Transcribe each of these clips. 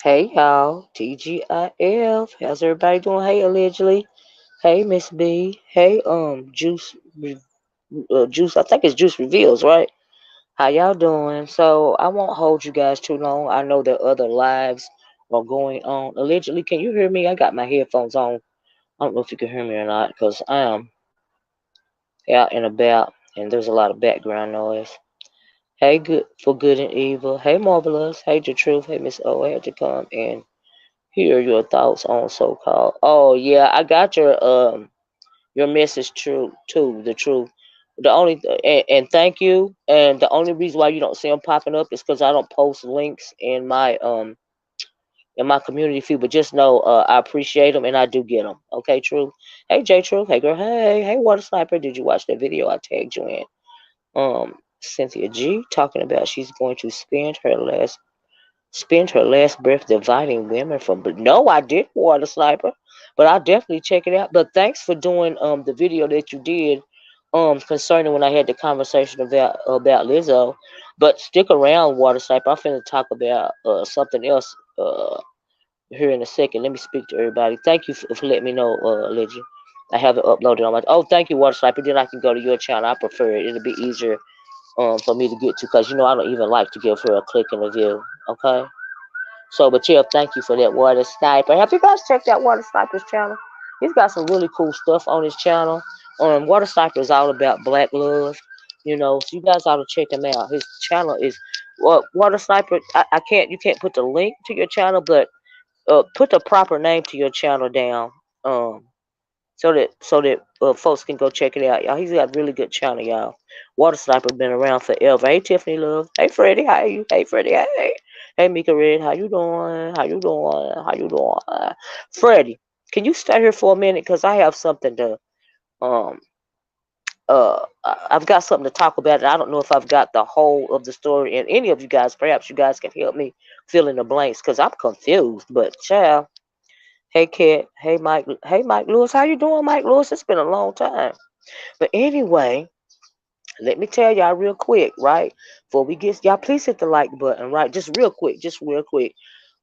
Hey y'all, TGIF. How's everybody doing? Hey, allegedly. Hey, Miss B. Hey, Juice. I think it's Juice Reveals, right? How y'all doing? So I won't hold you guys too long. I know that other lives are going on. Allegedly, can you hear me? I got my headphones on. I don't know if you can hear me or not because I am out and about and there's a lot of background noise. Hey, good for good and evil. Hey, marvelous. Hey, the truth. Hey, Miss O. I had to come and hear your thoughts on so-called. Oh yeah, I got your message true too. The truth. The only and thank you. And the only reason why you don't see them popping up is because I don't post links in my community feed. But just know I appreciate them and I do get them. Okay, Truth. Hey J Truth. Hey girl. Hey Water Sniper. Did you watch the video I tagged you in? Cynthia G talking about she's going to spend her last breath dividing women from. But no, I didn't, Water Sniper. But I'll definitely check it out. But thanks for doing the video that you did concerning when I had the conversation about Lizzo. But stick around, Water Sniper. I'm finna talk about something else here in a second. Let me speak to everybody. Thank you for letting me know, Legend. I have it uploaded on my. Oh, thank you, Water Sniper. Then I can go to your channel. I prefer it. It'll be easier for me to get to because you know I don't even like to give her a click and a view. Okay. So, but yeah, thank you for that, Water Sniper. Have you guys checked out Water Sniper's channel? He's got some really cool stuff on his channel. Water Sniper is all about black love, you know. So you guys ought to check him out. His channel is Water Sniper. You can't put the link to your channel, but put the proper name to your channel down. Um, so that folks can go check it out, y'all. He's got a really good channel, y'all. Water Sniper been around forever. Hey Tiffany Love. Hey Freddie, how you? Hey Freddie, hey. Hey Mika Red, how you doing? How you doing? How you doing? Freddie, can you stay here for a minute? Cause I have something to um I've got something to talk about, and I don't know if I've got the whole of the story. And any of you guys, perhaps you guys can help me fill in the blanks, cause I'm confused. But child. Hey Kat, hey Mike Lewis, how you doing, Mike Lewis? It's been a long time. But anyway, let me tell y'all real quick, right? Before we get y'all, please hit the like button, right? Just real quick.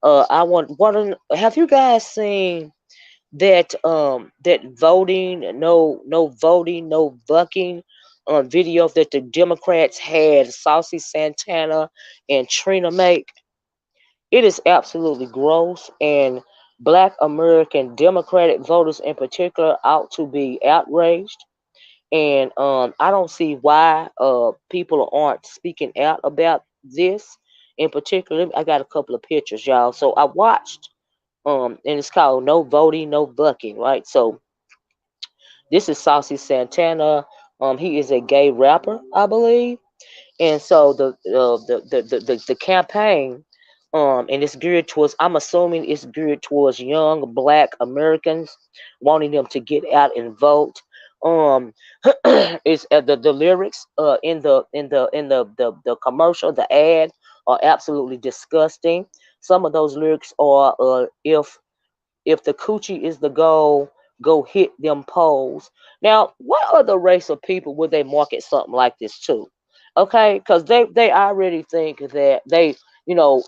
I want to have you guys seen that voting, no voting, no bucking video that the Democrats had Saucy Santana and Trina make? It is absolutely gross, and Black American Democratic voters in particular ought to be outraged. And I don't see why people aren't speaking out about this in particular. I got a couple of pictures, y'all. So I watched, and it's called "No Voting, No Bucking," right? So this is Saucy Santana. He is a gay rapper, I believe. And so the campaign, and it's geared towards, I'm assuming it's geared towards young Black Americans, wanting them to get out and vote. Um, it's the lyrics in the commercial, the ad, are absolutely disgusting. Some of those lyrics are, if the coochie is the goal, go hit them poles. Now, what other race of people would they market something like this to? Okay, because they already think that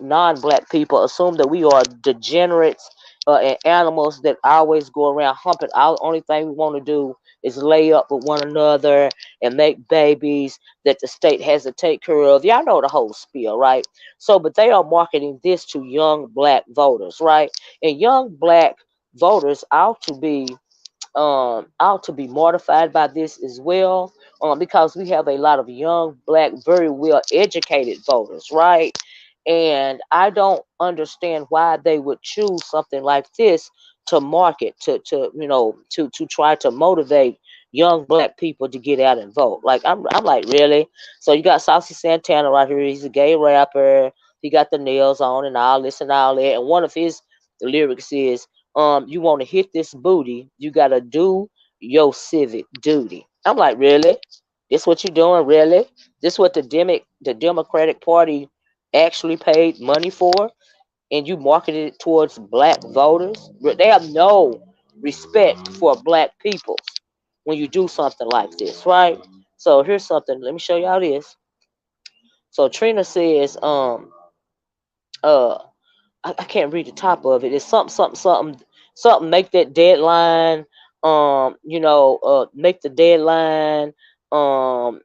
non-black people assume that we are degenerates and animals that always go around humping. Our only thing we want to do is lay up with one another and make babies that the state has to take care of. Y'all know the whole spiel, right? So, but they are marketing this to young Black voters, right? And young Black voters ought to be mortified by this as well, because we have a lot of young Black, very well educated voters, right? And I don't understand why they would choose something like this to market to try to motivate young Black people to get out and vote. Like I'm like, really? So you got Saucy Santana right here. He's a gay rapper. He got the nails on and all this and all that. And one of his lyrics is, you want to hit this booty, you gotta do your civic duty. I'm like, really? This what you doing, really? This what the Democratic Party actually paid money for, and you marketed it towards Black voters? They have no respect for Black people when you do something like this, right? So here's something. Let me show y'all this. So Trina says, uh, I can't read the top of it. It's something. Make that deadline. Make the deadline. And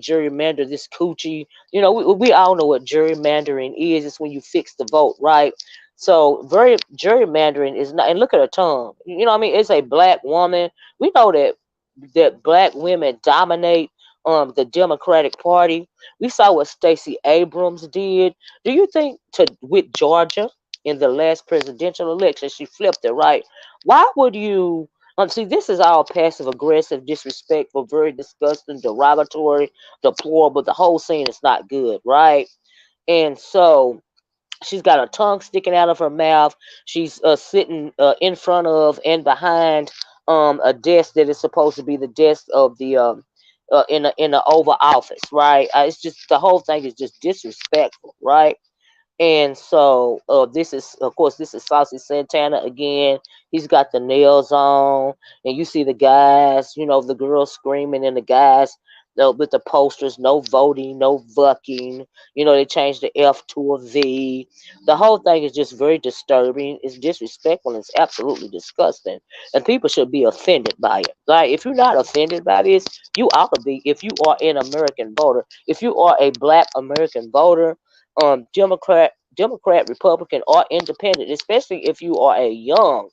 gerrymander this coochie. We all know what gerrymandering is. It's when you fix the vote, right? So very gerrymandering is not. And look at her tongue. What I mean? It's a black woman. We know that black women dominate the Democratic Party. We saw what Stacey Abrams did. Do you think with Georgia in the last presidential election she flipped it, right? Why would you see, this is all passive aggressive, disrespectful, very disgusting, derogatory, deplorable. The whole scene is not good, right? And so she's got her tongue sticking out of her mouth. She's sitting in front of and behind a desk that is supposed to be the desk of the in the Oval Office, right? It's just the whole thing is just disrespectful, right? And so this is, of course, this is Saucy Santana again. He's got the nails on, and you see the guys, the girls screaming, and the guys with the posters, no voting, no fucking. They changed the F to a V. The whole thing is just very disturbing. It's disrespectful. And it's absolutely disgusting, and people should be offended by it. Like, if you're not offended by this, you ought to be. If you are an American voter, if you are a Black American voter, Democrat, Republican, or Independent, especially if you are a young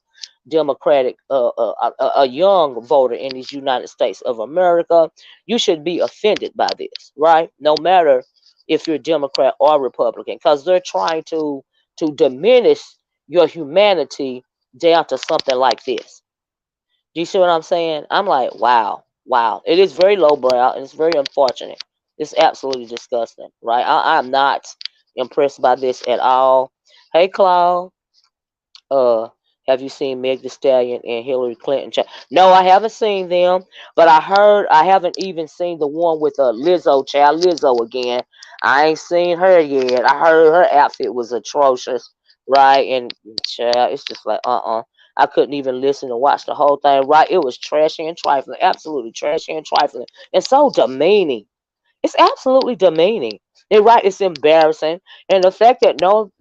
Democratic, a young voter in these United States of America, you should be offended by this, right? No matter if you're Democrat or Republican, because they're trying to diminish your humanity down to something like this. Do you see what I'm saying? I'm like, wow, wow. It is very lowbrow and it's very unfortunate. It's absolutely disgusting, right? I'm not impressed by this at all. Hey, Claude, uh, have you seen Meg Thee Stallion and Hillary Clinton? No, I haven't seen them, but I haven't even seen the one with Lizzo, child Lizzo again. I ain't seen her yet. I heard her outfit was atrocious, right? And child, it's just like, I couldn't even listen and watch the whole thing, right? It was trashy and trifling, absolutely trashy and trifling, and so demeaning. It's absolutely demeaning. They're right. It's embarrassing, and the fact that no,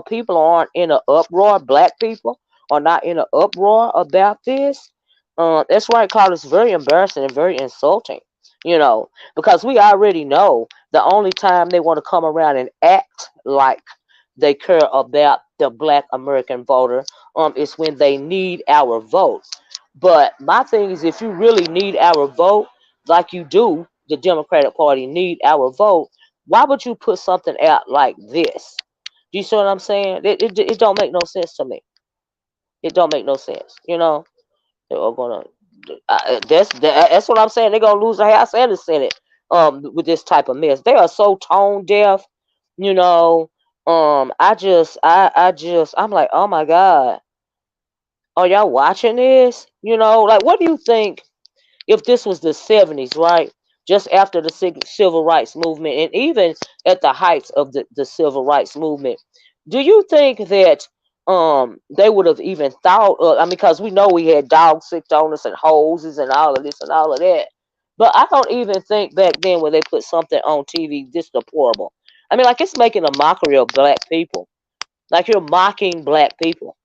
people aren't in an uproar. Black people are not in an uproar about this. That's right, Carl. It's very embarrassing and very insulting. Because we already know the only time they want to come around and act like they care about the Black American voter, is when they need our vote. But my thing is, if you really need our vote, like you do, the Democratic Party need our vote, why would you put something out like this? Do you see what I'm saying? It don't make no sense to me. It don't make no sense. They are gonna. That's what I'm saying. They're gonna lose the House and the Senate with this type of mess. They are so tone deaf. You know. I'm like, oh my God, are y'all watching this? Like, what do you think if this was the 70s, right? Just after the civil rights movement, and even at the heights of the civil rights movement, do you think that they would have even thought, I mean, because we know we had dog sick owners and hoses and all of this and all of that, but I don't even think back then when they put something on TV this deplorable. I mean, like, it's making a mockery of black people. Like, you're mocking black people.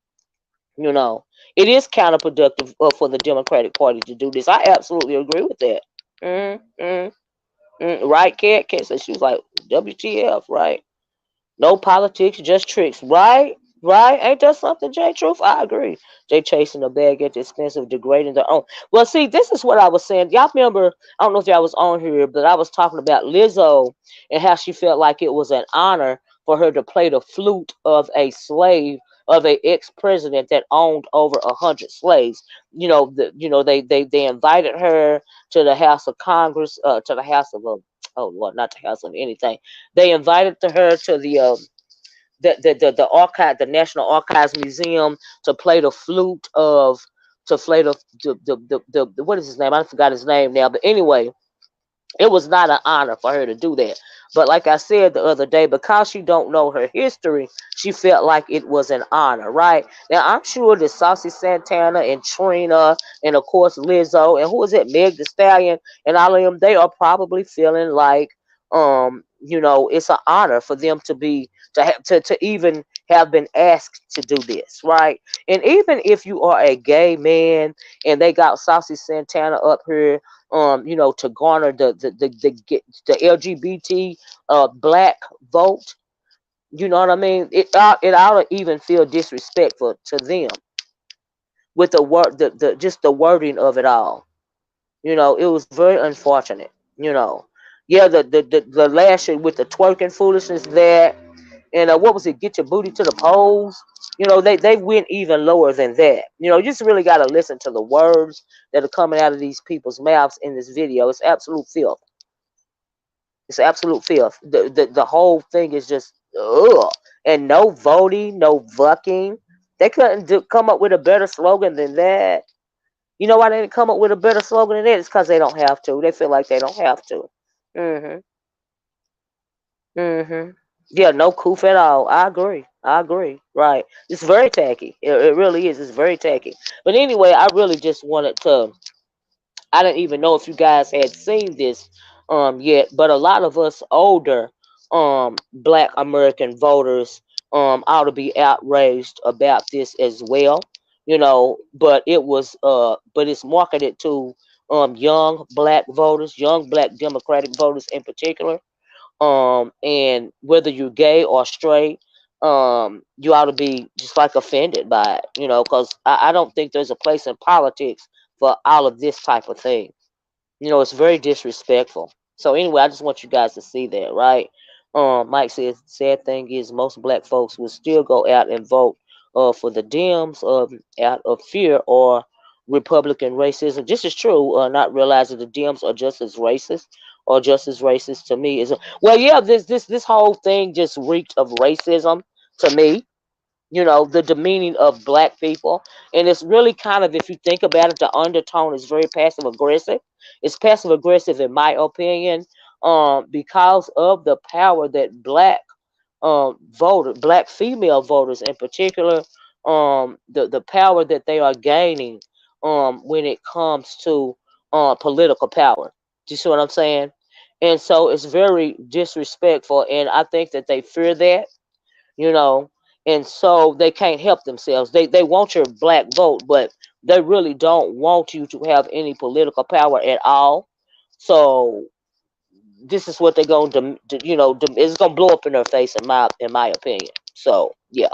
you know it is counterproductive for the Democratic Party to do this. I absolutely agree with that. mm, mm, right, Cat said, she was like, WTF, right? No politics, just tricks. Right? Right? Ain't that something, Jay Truth? I agree. Jay chasing a bag at the expense of degrading their own. Well, see, this is what I was saying. Y'all remember, I don't know if y'all was on here, but I was talking about Lizzo and how she felt like it was an honor for her to play the flute of a slave, of a ex-president that owned over 100 slaves. They invited her to the House of Congress, to the House of oh Lord, not the House of anything. They invited her to the archive, the National Archives Museum, to play the flute of, to play the what is his name? I forgot his name now. But anyway, it was not an honor for her to do that. But like I said the other day, because she don't know her history, she felt like it was an honor, right? Now I'm sure that Saucy Santana and Trina and of course Lizzo and who is it, Meg Thee Stallion and all of them, they are probably feeling like, You know, it's an honor for them to be to even have been asked to do this, right? And even if you are a gay man and they got Saucy Santana up here, you know, to garner the LGBT black vote, you know what I mean? It ought to even feel disrespectful to them with the word the just the wording of it all. You know, it was very unfortunate. You know, yeah, the last year with the twerking foolishness there, and what was it? Get your booty to the poles. You know, they went even lower than that. You know, you just really got to listen to the words that are coming out of these people's mouths in this video. It's absolute filth. It's absolute filth. The whole thing is just ugh. And no voting, no vucking. They couldn't come up with a better slogan than that. You know why they didn't come up with a better slogan than that? It's because they don't have to. They feel like they don't have to. Mhm. Mhm. Yeah, no coof at all. I agree. I agree. Right. It's very tacky. It really is. It's very tacky. But anyway, I really just wanted to. I didn't even know if you guys had seen this yet, but a lot of us older black American voters ought to be outraged about this as well. You know, but it's marketed to young black voters, young black Democratic voters in particular. And whether you're gay or straight, you ought to be just like offended by it, you know, because I don't think there's a place in politics for all of this type of thing. You know, it's very disrespectful. So anyway, I just want you guys to see that, right? Mike says sad thing is most black folks will still go out and vote for the Dems out of fear or Republican racism. This is true. Not realizing the Dems are just as racist or just as racist to me is well, yeah. This whole thing just reeked of racism to me, you know, the demeaning of black people. And it's really kind of, if you think about it, the undertone is very passive aggressive. It's passive aggressive in my opinion, because of the power that black female voters in particular, the power that they are gaining when it comes to political power. Do you see what I'm saying? And so it's very disrespectful, and I think that they fear that, you know, and so they can't help themselves. They want your black vote, but they really don't want you to have any political power at all. So this is what they're going to, you know, it's going to blow up in their face, in my opinion. So yeah,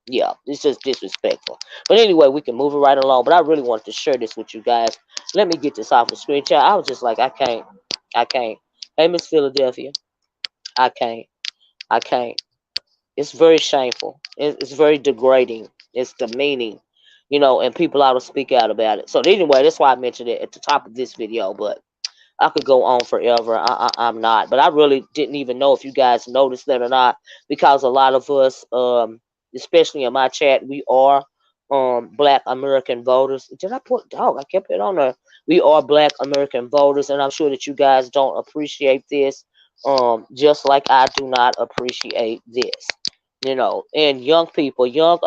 yeah, it's just disrespectful. But anyway, we can move it right along. But I really wanted to share this with you guys. Let me get this off the screen chat. I was just like, I can't. Hey, Miss Philadelphia, I can't, I can't. It's very shameful. It's very degrading. It's demeaning, you know, and people ought to speak out about it. So anyway, that's why I mentioned it at the top of this video. But I could go on forever. I'm not, but I really didn't even know if you guys noticed that or not, because a lot of us, especially in my chat, we are Black American voters. Did I put dog? I kept it on there. We are Black American voters, and I'm sure that you guys don't appreciate this, just like I do not appreciate this. You know, and young people, young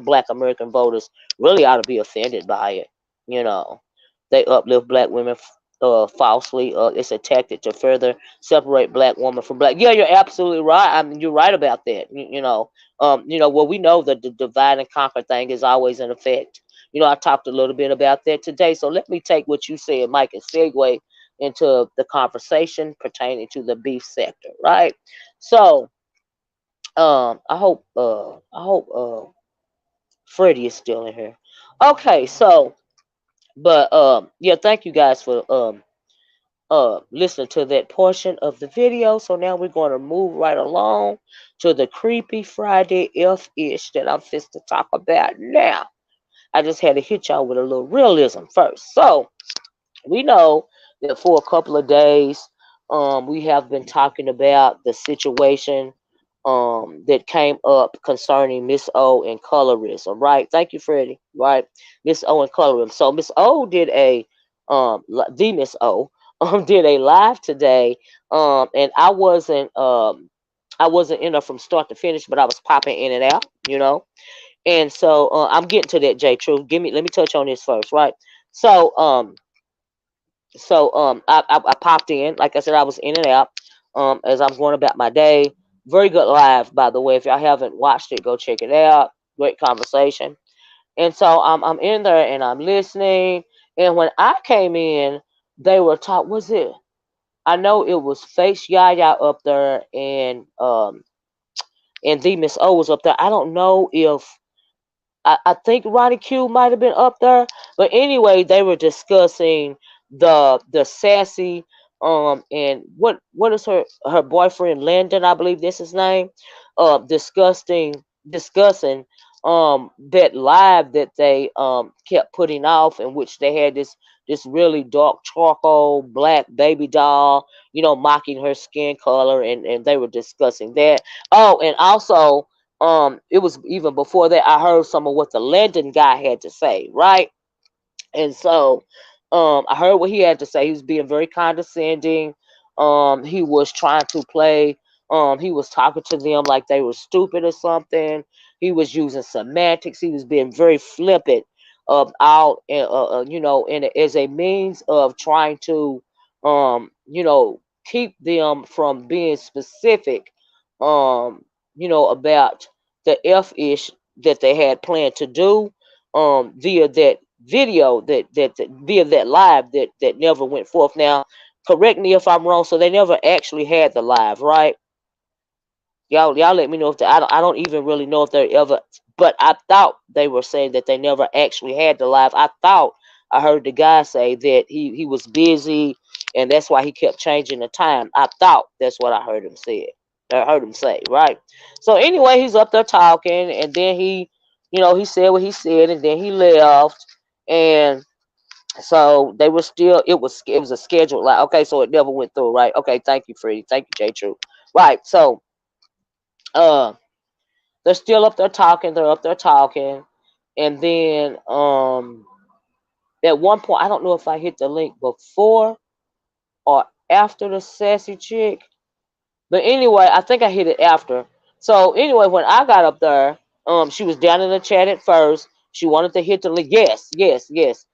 Black American voters really ought to be offended by it. You know, they uplift black women falsely. It's a tactic to further separate black woman from black. Yeah, you're absolutely right. I mean, you're right about that. You know, well, we know that the divide and conquer thing is always in effect. You know, I talked a little bit about that today. So let me take what you said, Mike, and segue into the conversation pertaining to the beef sector, right? So, I hope Freddie is still in here. Okay, so, but yeah, thank you guys for listening to that portion of the video. So now we're going to move right along to the creepy Friday F-ish that I'm fixed to talk about now. I just had to hit y'all with a little realism first. So we know that for a couple of days, we have been talking about the situation that came up concerning Miss O and colorism, right? Thank you, Freddie. Right, Miss O and colorism. So Miss O did the Miss O did a live today, and I wasn't in there from start to finish, but I was popping in and out, you know. And so I'm getting to that, J True. Let me touch on this first, right? So I popped in. Like I said, I was in and out. as I'm going about my day. Very good live, by the way. If y'all haven't watched it, go check it out. Great conversation. And so I'm in there and I'm listening. And when I came in, they were talking. Was it? I know it was Face Yaya up there, and the Miss O was up there. I don't know if I think Ronnie Q might have been up there, but anyway, they were discussing the sassy and what is her boyfriend Landon, I believe this is his name, discussing that live that they kept putting off, in which they had this really dark charcoal black baby doll, mocking her skin color, and they were discussing that. Oh, and also it was even before that I heard some of what the Landon guy had to say, right? And so I heard what he had to say. He was being very condescending. He was trying to play. He was talking to them like they were stupid or something. He was using semantics. He was being very flippant out, and as a means of trying to, keep them from being specific, about the F ish that they had planned to do, via that video that via that live that never went forth. Now, correct me if I'm wrong. So they never actually had the live, right? Y'all let me know if I don't even really know if they ever. But I thought they were saying that they never actually had the live. I thought I heard the guy say that he was busy, and that's why he kept changing the time. I thought that's what I heard him say. I heard him say, right? So anyway, he's up there talking, and then he said what he said, and then he left. And so they were still. It was a schedule. Like, okay, so it never went through, right? Okay, thank you, Freddie. Thank you, J. True. Right. So uh, they're still up there talking. They're up there talking, and then at one point, I don't know if I hit the link before or after the sassy chick. But anyway, I think I hit it after. So anyway, when I got up there, she was down in the chat at first. She wanted to hit the link. Yes, yes, yes.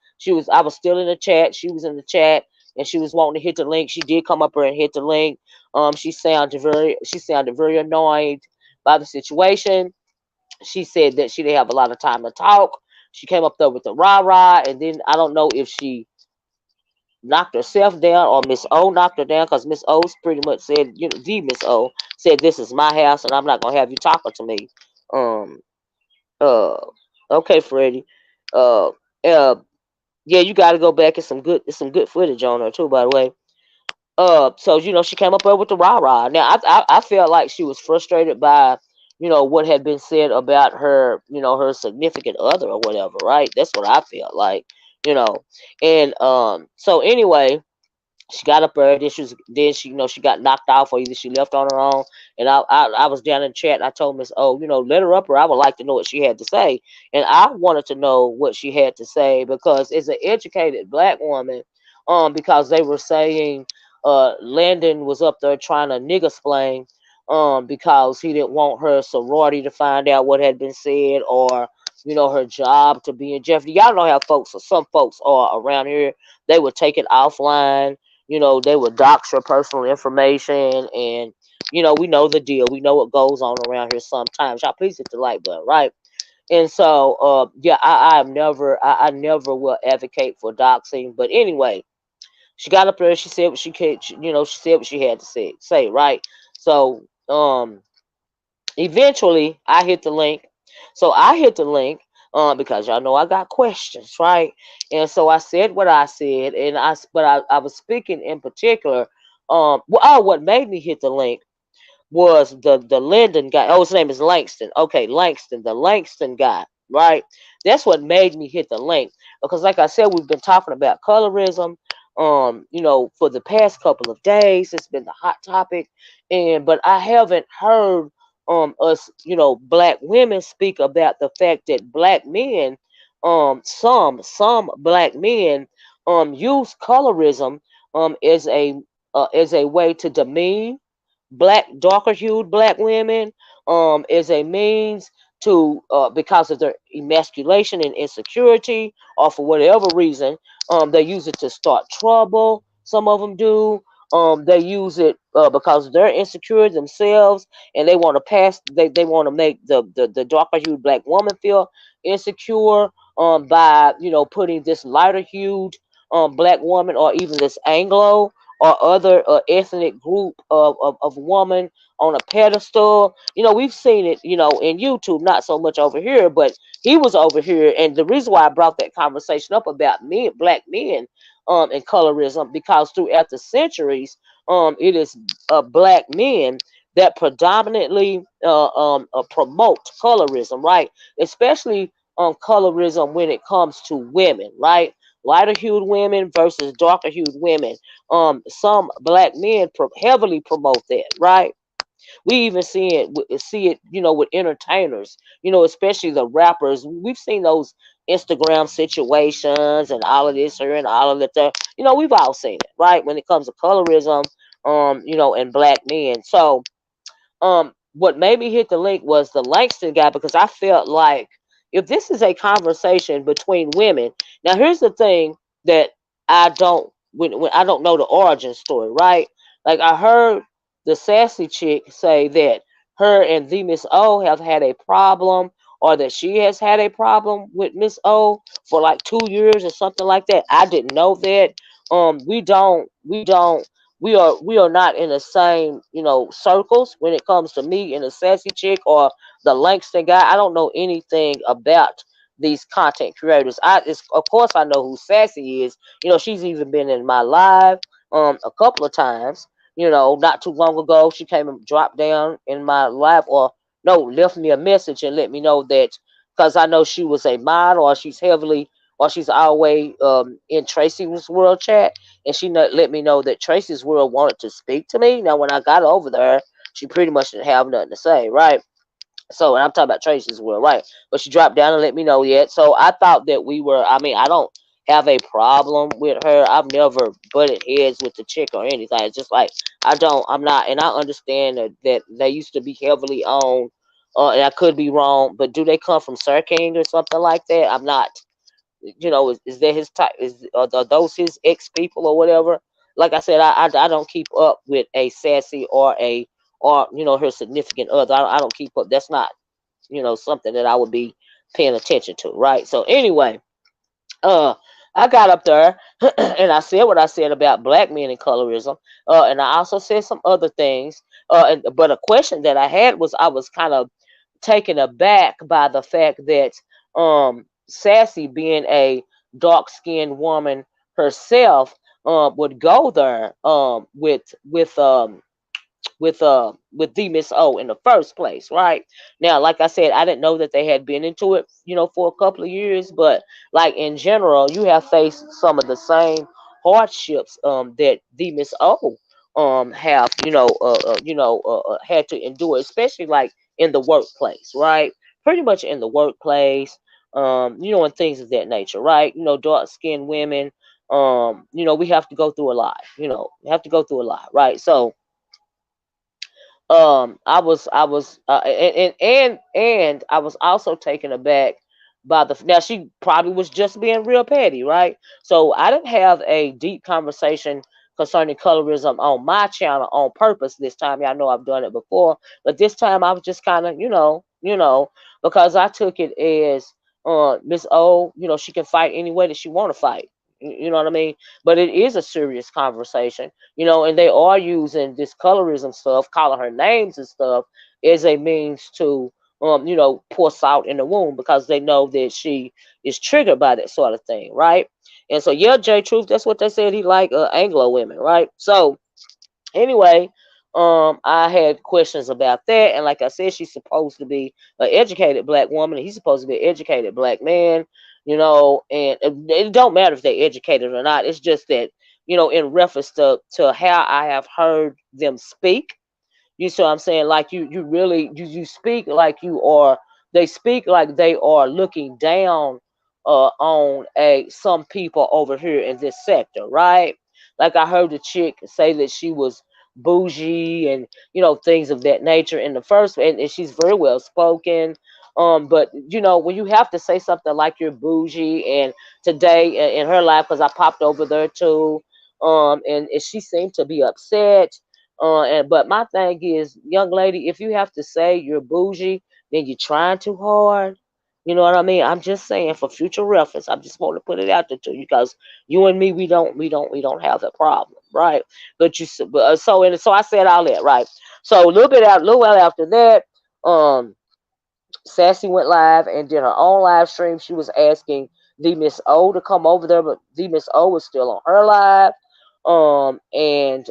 I was still in the chat. She was in the chat, and she was wanting to hit the link. She did come up here and hit the link. She sounded very annoyed by the situation. She said that she didn't have a lot of time to talk. She came up there with the rah rah, and then I don't know if she knocked herself down or Miss O knocked her down, because Miss O's pretty much said, the Miss O said, "This is my house and I'm not gonna have you talking to me." Um. Uh. Okay, Freddie. Uh. Uh. Yeah, you got to go back. It's some good footage on her too, by the way. So she came up there with the rah rah. Now I felt like she was frustrated by what had been said about her, her significant other or whatever, right? That's what I felt like, you know. And so anyway, she got up there. Then she got knocked off, or either she left on her own. And I was down in the chat, and I told Miss O, let her up, or I would like to know what she had to say. And I wanted to know what she had to say, because as an educated black woman, because they were saying Landon was up there trying to nigga splain, because he didn't want her sorority to find out what had been said, or her job to be in jeopardy. Y'all know how some folks are around here. They would take it offline. They would dox your personal information, and we know the deal. We know what goes on around here sometimes. Y'all please hit the like button, right? And so, yeah, I never will advocate for doxing. But anyway, she got up there. She said what she could. She said what she had to say, right? So, eventually, I hit the link. So I hit the link, because y'all know I got questions, right? And so I said what I said, and I was speaking in particular. What made me hit the link was the Lyndon guy. Oh, his name is Langston. Okay, Langston, the Langston guy, right? That's what made me hit the link, because, like I said, we've been talking about colorism, for the past couple of days. It's been the hot topic, but I haven't heard us, black women speak about the fact that black men, some black men, use colorism as a way to demean darker hued black women, as a means to, because of their emasculation and insecurity, or for whatever reason, they use it to start trouble. Some of them do. They use it because they're insecure themselves, and they want to pass. They want to make the darker hued black woman feel insecure, by putting this lighter hued black woman, or even this Anglo or other ethnic group of woman on a pedestal. We've seen it, in YouTube, not so much over here, but he was over here. And the reason why I brought that conversation up about men, black men, and colorism, because throughout the centuries, it is black men that predominantly promote colorism, right? Especially colorism when it comes to women, right? Lighter hued women versus darker hued women. Some black men heavily promote that, right? We even see it, with entertainers, especially the rappers. We've seen those Instagram situations and all of this here and all of that there. We've all seen it, right? When it comes to colorism, and black men. So, what made me hit the link was the Langston guy, because I felt like, if this is a conversation between women. Now, here's the thing that I don't when I don't know the origin story, right? Like, I heard the sassy chick say that her and the Miss O have had a problem, or that she has had a problem with Miss O for like 2 years or something like that. I didn't know that. We are not in the same, circles when it comes to me and the sassy chick or the Langston guy. I don't know anything about these content creators. Of course I know who Sassy is. She's even been in my live a couple of times. Not too long ago, she came and dropped down in my live, or no, left me a message and let me know that, because I know she was a mod, or she's always in Tracy's world chat, and she let me know that Tracy's world wanted to speak to me. Now, when I got over there, she pretty much didn't have nothing to say, right? So, and I'm talking about Tracy's world, right? But she dropped down and let me know yet. So I thought that we were. I mean, I don't have a problem with her. I've never butted heads with the chick or anything. It's just like, I don't. I'm not, and I understand that they used to be heavily on. And I could be wrong, but do they come from Sir King or something like that? I'm not. Is that his type? Are those his ex people or whatever? Like I said, I don't keep up with a sassy or her significant other. I don't keep up. That's not something that I would be paying attention to, right? So anyway, uh, I got up there and I said what I said about black men and colorism, and I also said some other things. But a question that I had was, I was kind of taken aback by the fact that Sassy, being a dark skinned woman herself, would go there with the Miss O in the first place, right? Now, like I said, I didn't know that they had been into it, for a couple of years, but like in general, you have faced some of the same hardships that the Miss O have had to endure, especially like in the workplace, right? Pretty much in the workplace, and things of that nature, right? Dark skinned women, we have to go through a lot, we have to go through a lot, right? So and I was also taken aback by the, now she probably was just being real petty, right? So I didn't have a deep conversation concerning colorism on my channel on purpose this time. Y'all know I've done it before, but this time I was just kind of, because I took it as Miss O, she can fight any way that she want to fight. You know what I mean? But it is a serious conversation, and they are using this colorism stuff, calling her names and stuff, as a means to, pour salt in the wound, because they know that she is triggered by that sort of thing, right? And so, yeah, J Truth, that's what they said. He like Anglo women, right? So, anyway, I had questions about that, and like I said, she's supposed to be an educated black woman, and he's supposed to be an educated black man, and it don't matter if they're educated or not. It's just that, in reference to how I have heard them speak. You see what I'm saying? Like, you really, you speak like you are. They speak like they are looking down on some people over here in this sector, right? Like, I heard the chick say that she was bougie and things of that nature in the first, and she's very well spoken. But when you have to say something like you're bougie, and today in her life, because I popped over there too, and she seemed to be upset, And but my thing is, young lady, if you have to say you're bougie, then you're trying too hard. You know what I mean? I'm just saying for future reference. I just want to put it out there to you because you and me, we don't have that problem, right? But so I said all that, right? So a little while after that, um, Sassy went live and did her own live stream. She was asking the Miss O to come over there, but the Miss O was still on her live. And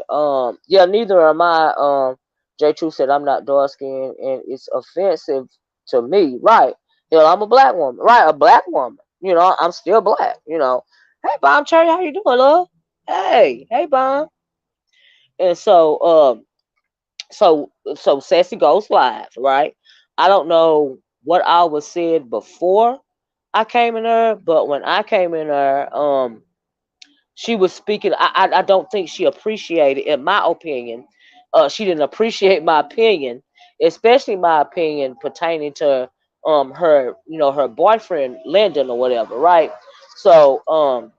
yeah, neither am I. J True said I'm not dark skinned and it's offensive to me. Right. Hell, I'm a black woman. Right, a black woman. You know, I'm still black, you know. Hey Bomb Cherry, how you doing, love? Hey Bomb. And so Sassy goes live, right? I don't know what I was said before I came in there, but when I came in there, she was speaking. I don't think she appreciated, in my opinion, she didn't appreciate my opinion, especially my opinion pertaining to her, her boyfriend Lyndon or whatever, right? So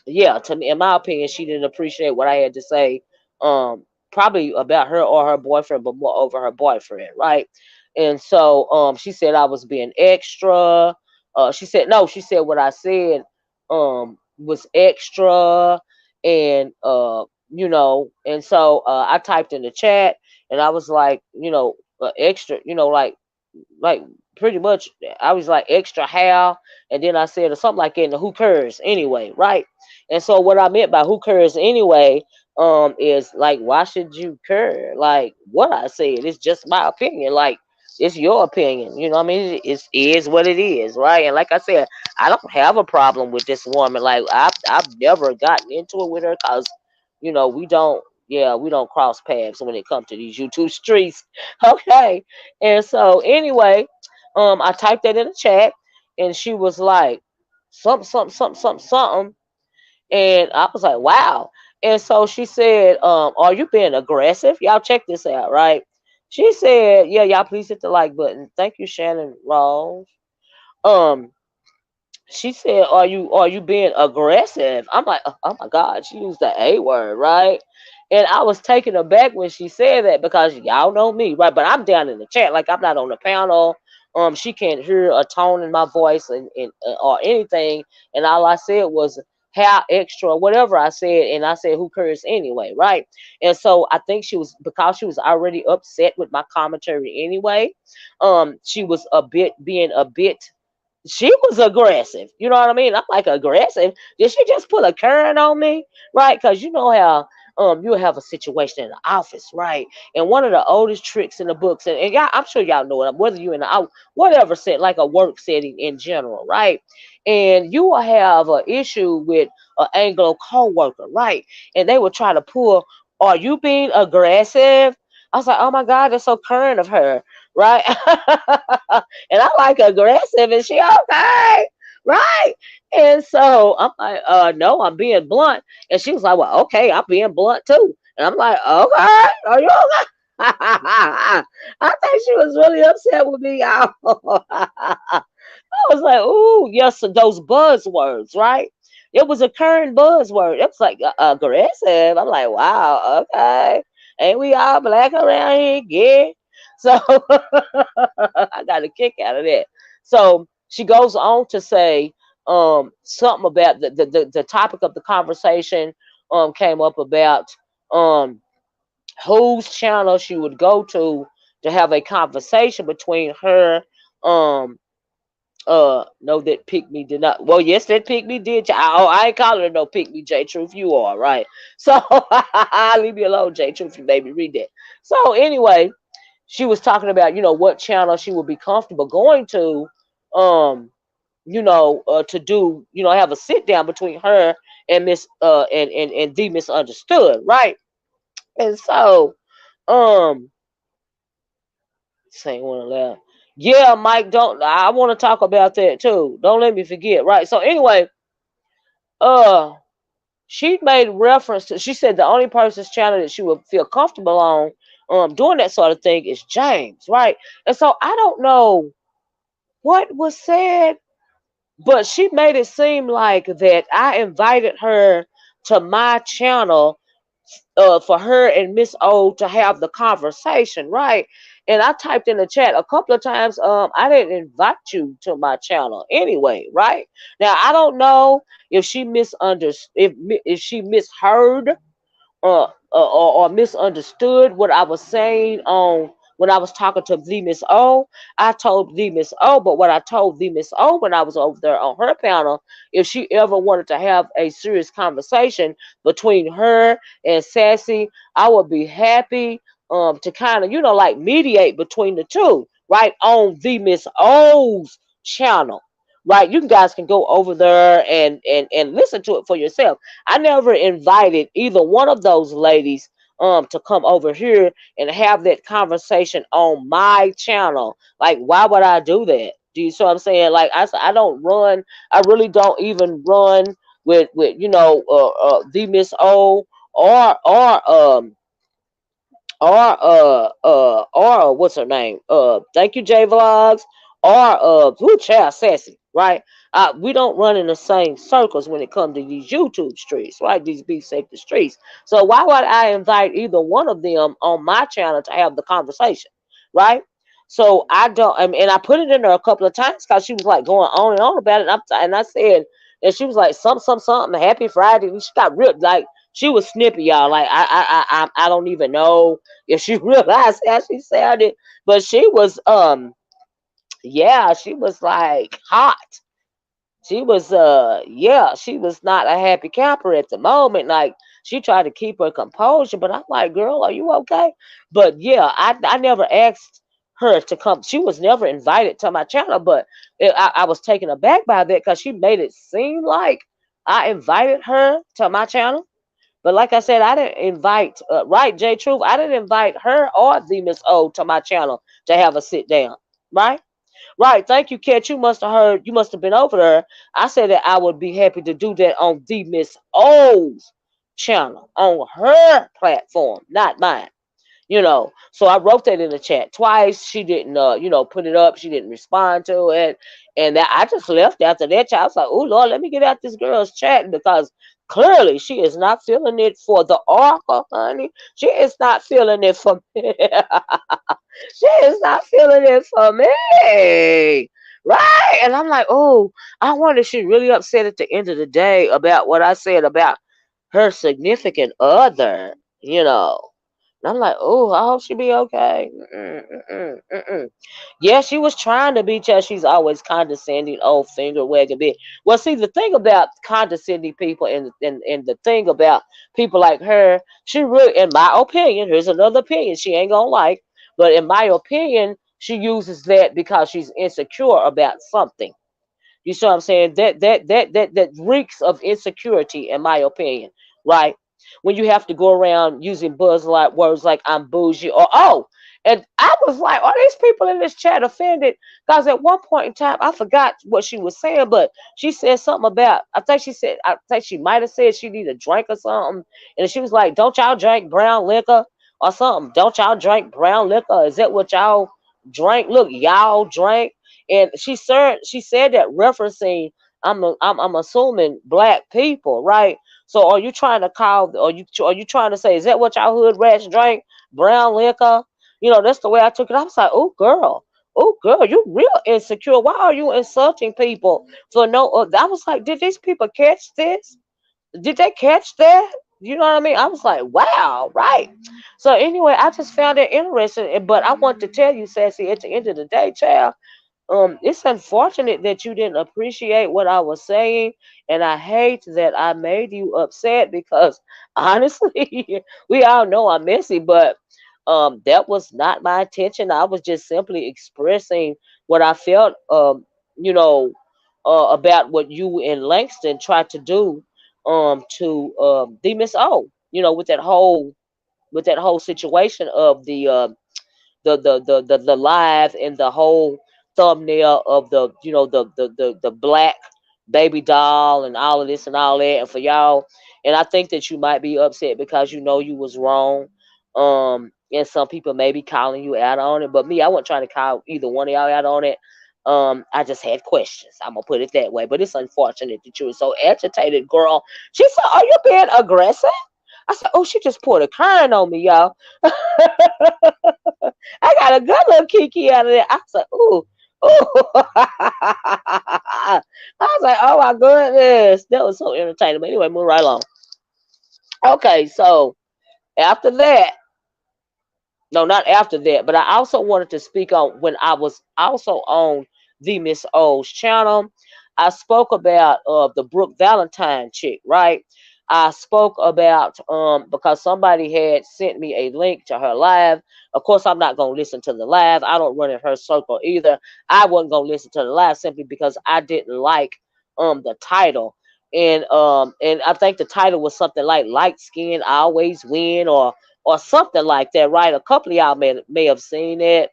yeah, to me, in my opinion, she didn't appreciate what I had to say, probably about her or her boyfriend, but more over her boyfriend, right? And so, she said I was being extra. She said no. She said what I said, was extra, and and so I typed in the chat, and I was like, extra, like pretty much I was like extra how, and then I said or something like that in the who cares anyway, right? And so what I meant by who cares anyway, is like why should you care? Like what I said, it's just my opinion. Like it's your opinion, you know what I mean? It is what it is, right? And like I said, I don't have a problem with this woman. Like I've never gotten into it with her because we don't, yeah, we don't cross paths when it comes to these YouTube streets. Okay. And so anyway, I typed that in the chat, and she was like, something, something, something, something, something, and I was like, wow. And so she said, are you being aggressive? Y'all check this out, right? She said, yeah, y'all please hit the like button. Thank you, Shannon Rawls. Um, she said, "Are you being aggressive?" I'm like, "Oh my God!" She used the A word, right? And I was taken aback when she said that because y'all know me, right? But I'm down in the chat, like I'm not on the panel. She can't hear a tone in my voice and or anything. And all I said was how extra, whatever I said, and I said who cares anyway, right? And so I think she was because she was already upset with my commentary anyway. She was a bit being a bit she was aggressive. You know what I mean? I'm like aggressive. Did she just put a Karen on me? Right? Because you know how you have a situation in the office, right? And one of the oldest tricks in the books, and y'all, I'm sure y'all know it, whether you're in the whatever set, like a work setting in general, right? And you will have an issue with an Anglo co-worker, right? And they will try to pull, are you being aggressive? I was like, oh my God, that's so current of her, right? And I like aggressive, and she okay, right? And so I'm like, no, I'm being blunt. And she was like, well, okay, I'm being blunt too. And I'm like, okay, are you okay? I think she was really upset with me, y'all. I was like, ooh, yes, those buzzwords, right? It was a current buzzword. It was like aggressive. I'm like, wow, okay. Ain't we all black around here? Yeah. So I got a kick out of that. So she goes on to say something about the topic of the conversation came up about um whose channel she would go to have a conversation between her um no, that pick me did not. Well, yes, that pick me did. I ain't calling her no pick me, J Truth. You are right. So leave me alone, J Truth. You made me read that. So anyway, she was talking about what channel she would be comfortable going to, to do have a sit down between her and Miss and the Misunderstood, right? And so um saying one aloud. Yeah, Mike, don't I want to talk about that too. Don't let me forget, right? So anyway, uh she made reference to she said the only person's channel that she would feel comfortable on doing that sort of thing is James, right? And so I don't know what was said, but she made it seem like that I invited her to my channel for her and Miss O to have the conversation, right? And I typed in the chat a couple of times. I didn't invite you to my channel anyway, right? Now I don't know if she misunderstood, if she misheard or misunderstood what I was saying on when I was talking to the Miss O. I told the Miss O, but what I told the Miss O when I was over there on her panel, if she ever wanted to have a serious conversation between her and Sassy, I would be happy to kind of, like mediate between the two, right, on the Miss O's channel. Right, you guys can go over there and listen to it for yourself. I never invited either one of those ladies to come over here and have that conversation on my channel. Like, why would I do that? Do you see what I'm saying? Like I don't run. I really don't even run with the Miss O or what's her name? Thank you, J Vlogs, or who child Sassy, right? We don't run in the same circles when it comes to these YouTube streets, right? These Be Safety streets. So why would I invite either one of them on my channel to have the conversation, right? So I don't, and I put it in there a couple of times because she was like going on and on about it, and I said, and she was like, something, happy Friday. And she got ripped, like she was snippy, y'all. Like I don't even know if she realized how she sounded, but she was yeah, she was like hot. She was yeah, she was not a happy camper at the moment. Like she tried to keep her composure, but I'm like, girl, are you okay? But yeah, I never asked her to come. She was never invited to my channel, but I was taken aback by that because she made it seem like I invited her to my channel. But like I said, I didn't invite, right, J Truth, I didn't invite her or the Miss O to my channel to have a sit down, right? Right. Thank you, Kat. You must have heard, you must have been over there. I said that I would be happy to do that on the Miss O's channel, on her platform, not mine. So I wrote that in the chat twice. She didn't put it up. She didn't respond to it, and I just left after that. I was like, oh Lord, let me get out this girl's chat, because clearly she is not feeling it for the Oracle, honey. She is not feeling it for me. She is not feeling it for me, right? And I'm like, oh, I wonder if she really upset at the end of the day about what I said about her significant other, you know. And I'm like, oh, I hope she be okay. Mm-mm, mm-mm, mm-mm. Yeah, she was trying to be just, she's always condescending, old finger wagging bit. Well, see, the thing about condescending people and the thing about people like her, she really, in my opinion, here's another opinion she ain't gonna like, but in my opinion, she uses that because she's insecure about something. You see what I'm saying? That reeks of insecurity, in my opinion, right? When you have to go around using buzz like words like I'm bougie or oh, and I was like, are these people in this chat offended? Because at one point in time, I forgot what she was saying, but she said something about, I think she might have said she need a drink or something, and she was like, don't y'all drink brown liquor or something? Don't y'all drink brown liquor? Is that what y'all drink? Look, y'all drink. And she said that referencing, I'm assuming black people, right? So are you trying to call, are you trying to say, is that what y'all hood rats drink, brown liquor? That's the way I took it. I was like, oh girl, you real insecure. Why are you insulting people for no? I was like, did these people catch this? Did they catch that? You know what I mean? I was like, wow, right. So anyway, I just found it interesting. But I want to tell you, Sassy, at the end of the day, child, it's unfortunate that you didn't appreciate what I was saying, and I hate that I made you upset because honestly, we all know I'm messy, but that was not my intention. I was just simply expressing what I felt, you know, about what you and Langston tried to do, to the Miss O, with that whole situation of the live and the whole thumbnail of the black baby doll and all of this and all that, and for y'all, and I think that you might be upset because you was wrong, and some people may be calling you out on it, but me, I wasn't trying to call either one of y'all out on it. I just had questions, I'm gonna put it that way, but it's unfortunate that you were so agitated, girl. She said, are you being aggressive? I said, oh, she just poured a kern on me, y'all. I got a good little kiki out of that. I said, ooh, ooh. I was like, oh my goodness. That was so entertaining. But anyway, move right along. Okay, so after that, no, not after that, but I also wanted to speak on when I was also on the Miss O's channel. I spoke about the Brooke Valentine chick, right? I spoke about because somebody had sent me a link to her live. Of course, I'm not gonna listen to the live. I don't run in her circle either. I wasn't gonna listen to the live simply because I didn't like the title. And I think the title was something like "Light Skin Always Win" or something like that, right? A couple of y'all may have seen it.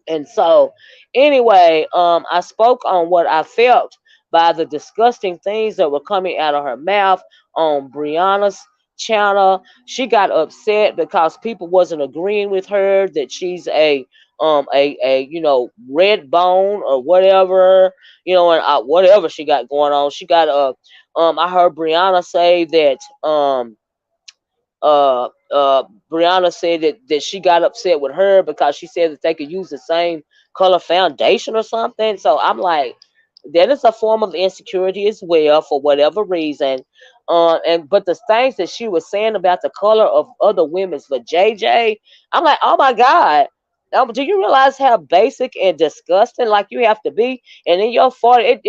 And so, anyway, I spoke on what I felt by the disgusting things that were coming out of her mouth on Brianna's channel. She got upset because people wasn't agreeing with her that she's a red bone or whatever, and whatever she got going on. She got I heard Brianna say that uh Brianna said that she got upset with her because she said that they could use the same color foundation or something. So I'm like, that is a form of insecurity as well for whatever reason. But the things that she was saying about the color of other women's for JJ, I'm like, oh my God. Do you realize how basic and disgusting like you have to be? And in your 40,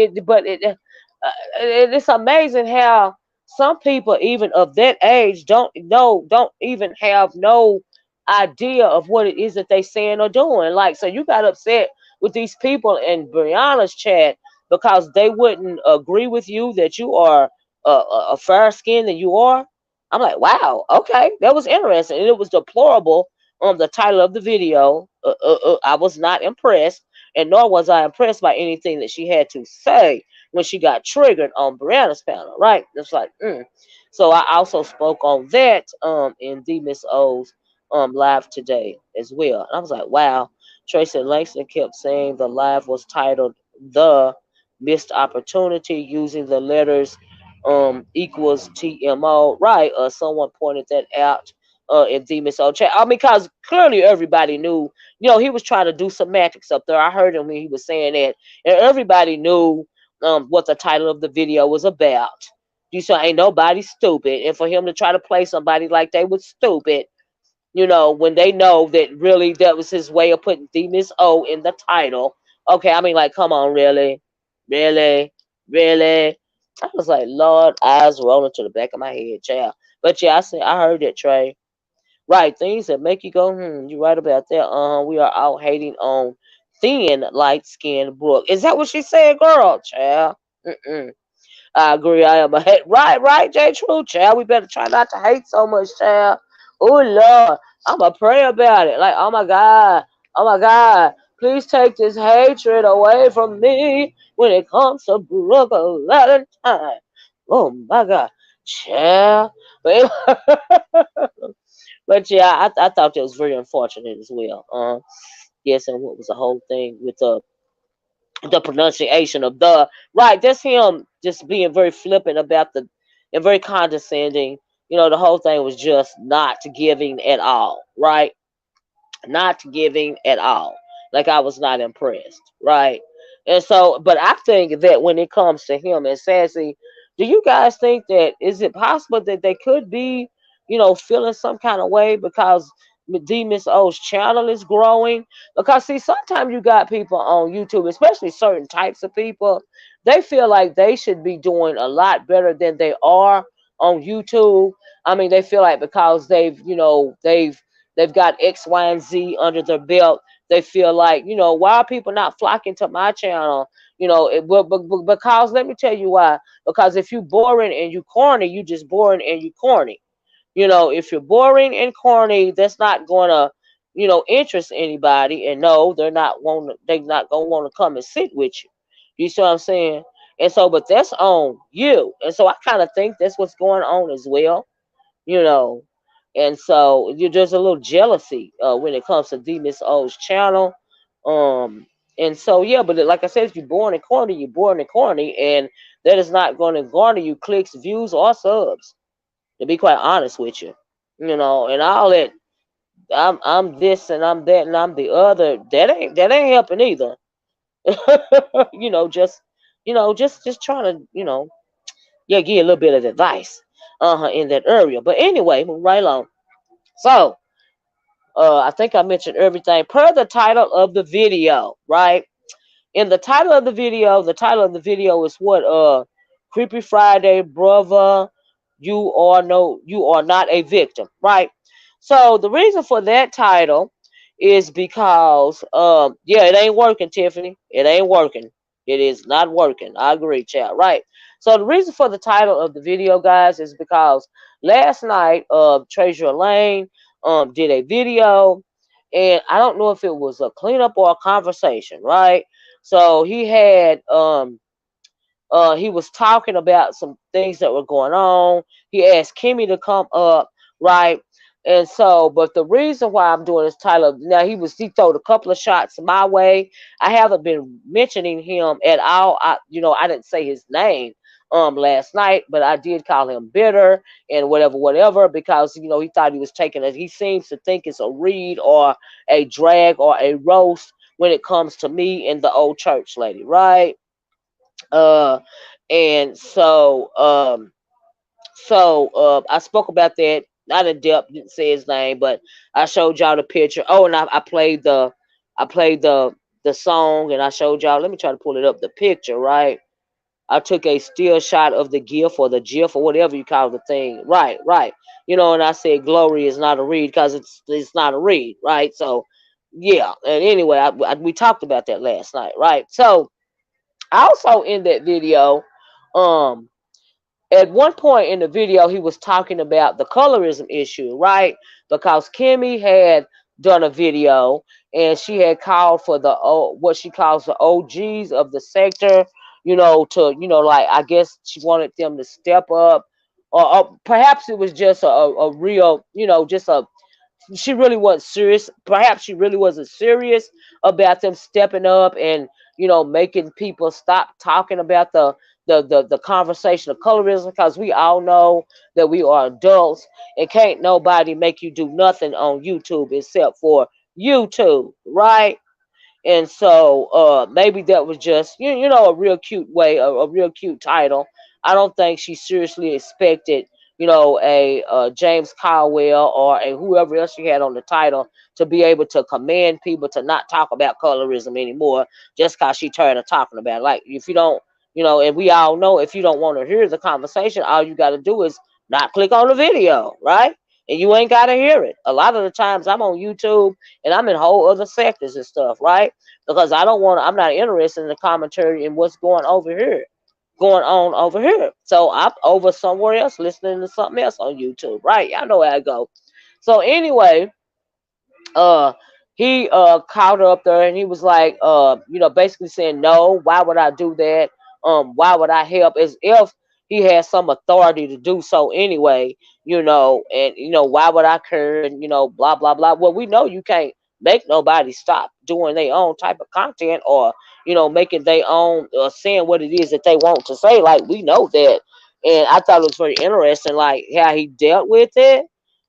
it's amazing how some people even of that age don't even have no idea of what it is that they saying or doing. Like, so you got upset with these people in Brianna's chat because they wouldn't agree with you that you are a fair skin than you are. I'm like, wow, okay, that was interesting, and it was deplorable. The title of the video, I was not impressed, and nor was I impressed by anything that she had to say when she got triggered on Brianna's panel, right? It's like, So I also spoke on that in the Miss O's live today as well. And I was like, wow. Tracy Langston kept saying the live was titled "The Missed Opportunity" using the letters equals TMO. Right. Someone pointed that out in the Miss O chat. I mean, because clearly everybody knew, he was trying to do semantics up there. I heard him when he was saying that, and everybody knew what the title of the video was about. You say ain't nobody stupid, and for him to try to play somebody like they was stupid, when they know that really that was his way of putting the Miss O in the title. Okay, I mean, like, come on, really, really, really. I was like, Lord, eyes rolling to the back of my head, child. But yeah, I heard that, Trey. Right, things that make you go, you right about that. We are out hating on thin, light skinned Brooke. Is that what she said, girl? Child. Mm-mm. I agree. I am a hate. Right, J. True, child. We better try not to hate so much, child. Oh, Lord. I'm going to pray about it. Like, oh, my God. Oh, my God. Please take this hatred away from me when it comes to Brooke Valentine. Oh, my God. Child. But, but yeah, I thought that was very unfortunate as well. Yes, and what was the whole thing with the pronunciation of the right? That's him just being very flippant about the and very condescending. The whole thing was just not giving at all, right? Not giving at all. Like, I was not impressed, right? And so, but I think that when it comes to him and Sassy, do you guys think that is it possible that they could be, feeling some kind of way because D Miss O's channel is growing? Because see, sometimes you got people on YouTube, especially certain types of people, they feel like they should be doing a lot better than they are on YouTube. I mean, they feel like because they've got X, Y, and Z under their belt. They feel like, why are people not flocking to my channel? Because let me tell you why. Because if you boring and you corny, you just boring and you corny. If you're boring and corny, that's not gonna, interest anybody. And no, they're not gonna want to come and sit with you. You see what I'm saying? And so, but that's on you. And so I kind of think that's what's going on as well you know. And so there's a little jealousy when it comes to D Miss O's channel. Um, and so yeah, but like I said, if you're born in corny, you're born in corny, and that is not going to garner you clicks, views, or subs. to be quite honest with you. You know, and all that I'm this and I'm that and I'm the other. That ain't helping either. you know, just just trying to, yeah, give you a little bit of advice in that area. But anyway, moving right along. So I think I mentioned everything per the title of the video, right? In the title of the video is what Creepy Friday, Bruva, you are not a victim, right? So the reason for that title is because yeah, it ain't working, Tiffany. It ain't working. It is not working. I agree, child. Right. So the reason for the title of the video, guys, is because last night Treasure Lane did a video, and I don't know if it was a cleanup or a conversation, right? So he was talking about some things that were going on. He asked Kimmy to come up, right? And so, but the reason why I'm doing this title, now he throwed a couple of shots my way. I haven't been mentioning him at all. I didn't say his name last night, but I did call him bitter and whatever, because he thought he was taking it. He seems to think it's a read or a drag or a roast when it comes to me and the old church lady, right? Uh, and I spoke about that, not in depth, didn't say his name, but I showed y'all the picture. Oh, and I played the song, and I showed y'all. Let me try to pull it up, the picture, right? I took a still shot of the GIF or the GIF or whatever you call the thing, right, right. And I said glory is not a read because it's not a read, right? So yeah, and anyway, we talked about that last night, right? So also in that video, um, at one point in the video, he was talking about the colorism issue, right? Because Kimmy had done a video and she had called for what she calls the OGs of the sector, to like, I guess she wanted them to step up, or perhaps it was just a real, just a she really wasn't serious. Perhaps she really wasn't serious about them stepping up and making people stop talking about the conversation of colorism, because we all know that we are adults and can't nobody make you do nothing on YouTube except for YouTube, right? And so maybe that was just a real cute way, a real cute title. I don't think she seriously expected a James Caldwell or a whoever else she had on the title to be able to command people to not talk about colorism anymore just because she tired of talking about it. Like, if you don't, and we all know, if you don't want to hear the conversation, all you got to do is not click on the video, right? And you ain't got to hear it. A lot of the times I'm on YouTube and I'm in whole other sectors and stuff, right? Because I'm not interested in the commentary and what's going on over here. So I'm over somewhere else listening to something else on YouTube, right? Y'all know how I go. So anyway, uh he called her up there and he was like, basically saying, no, why would I do that? Why would I help? As if he has some authority to do so anyway, and why would I care, and blah blah blah. Well, we know you can't make nobody stop doing their own type of content, or making their own, saying what it is that they want to say. Like, we know that. And I thought it was very interesting, like how he dealt with it,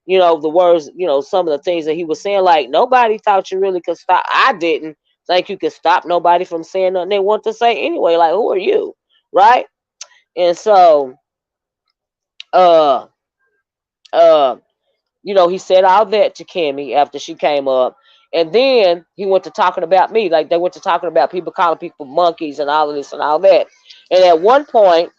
the words, some of the things that he was saying. Like, nobody thought you really could stop. I didn't think you could stop nobody from saying nothing they want to say anyway. Like, who are you, right? And so, uh, uh, he said all that to Kimmy after she came up, and then he went to talking about me. Like, they went to talking about people calling people monkeys and all of this and all that. And at one point,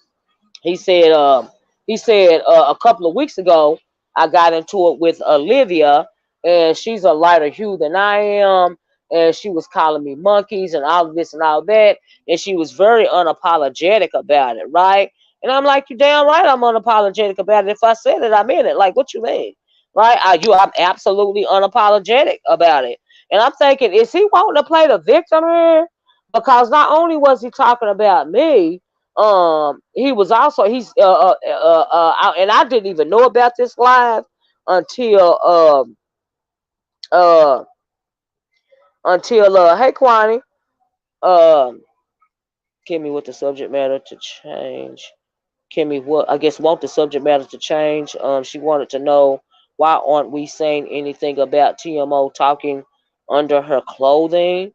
he said, a couple of weeks ago, I got into it with Olivia, and she's a lighter hue than I am, and she was calling me monkeys and all of this and all that, and she was very unapologetic about it, right? And I'm like, you damn right I'm unapologetic about it. If I said it, I meant it. Like, what you mean? Right? I'm absolutely unapologetic about it. And I'm thinking, is he wanting to play the victim here? Because not only was he talking about me, he was also and I didn't even know about this live until uh hey Kwani, um give me with the subject matter to change. Kimmy, what I guess want the subject matter to change. She wanted to know why aren't we saying anything about TMO talking under her clothing.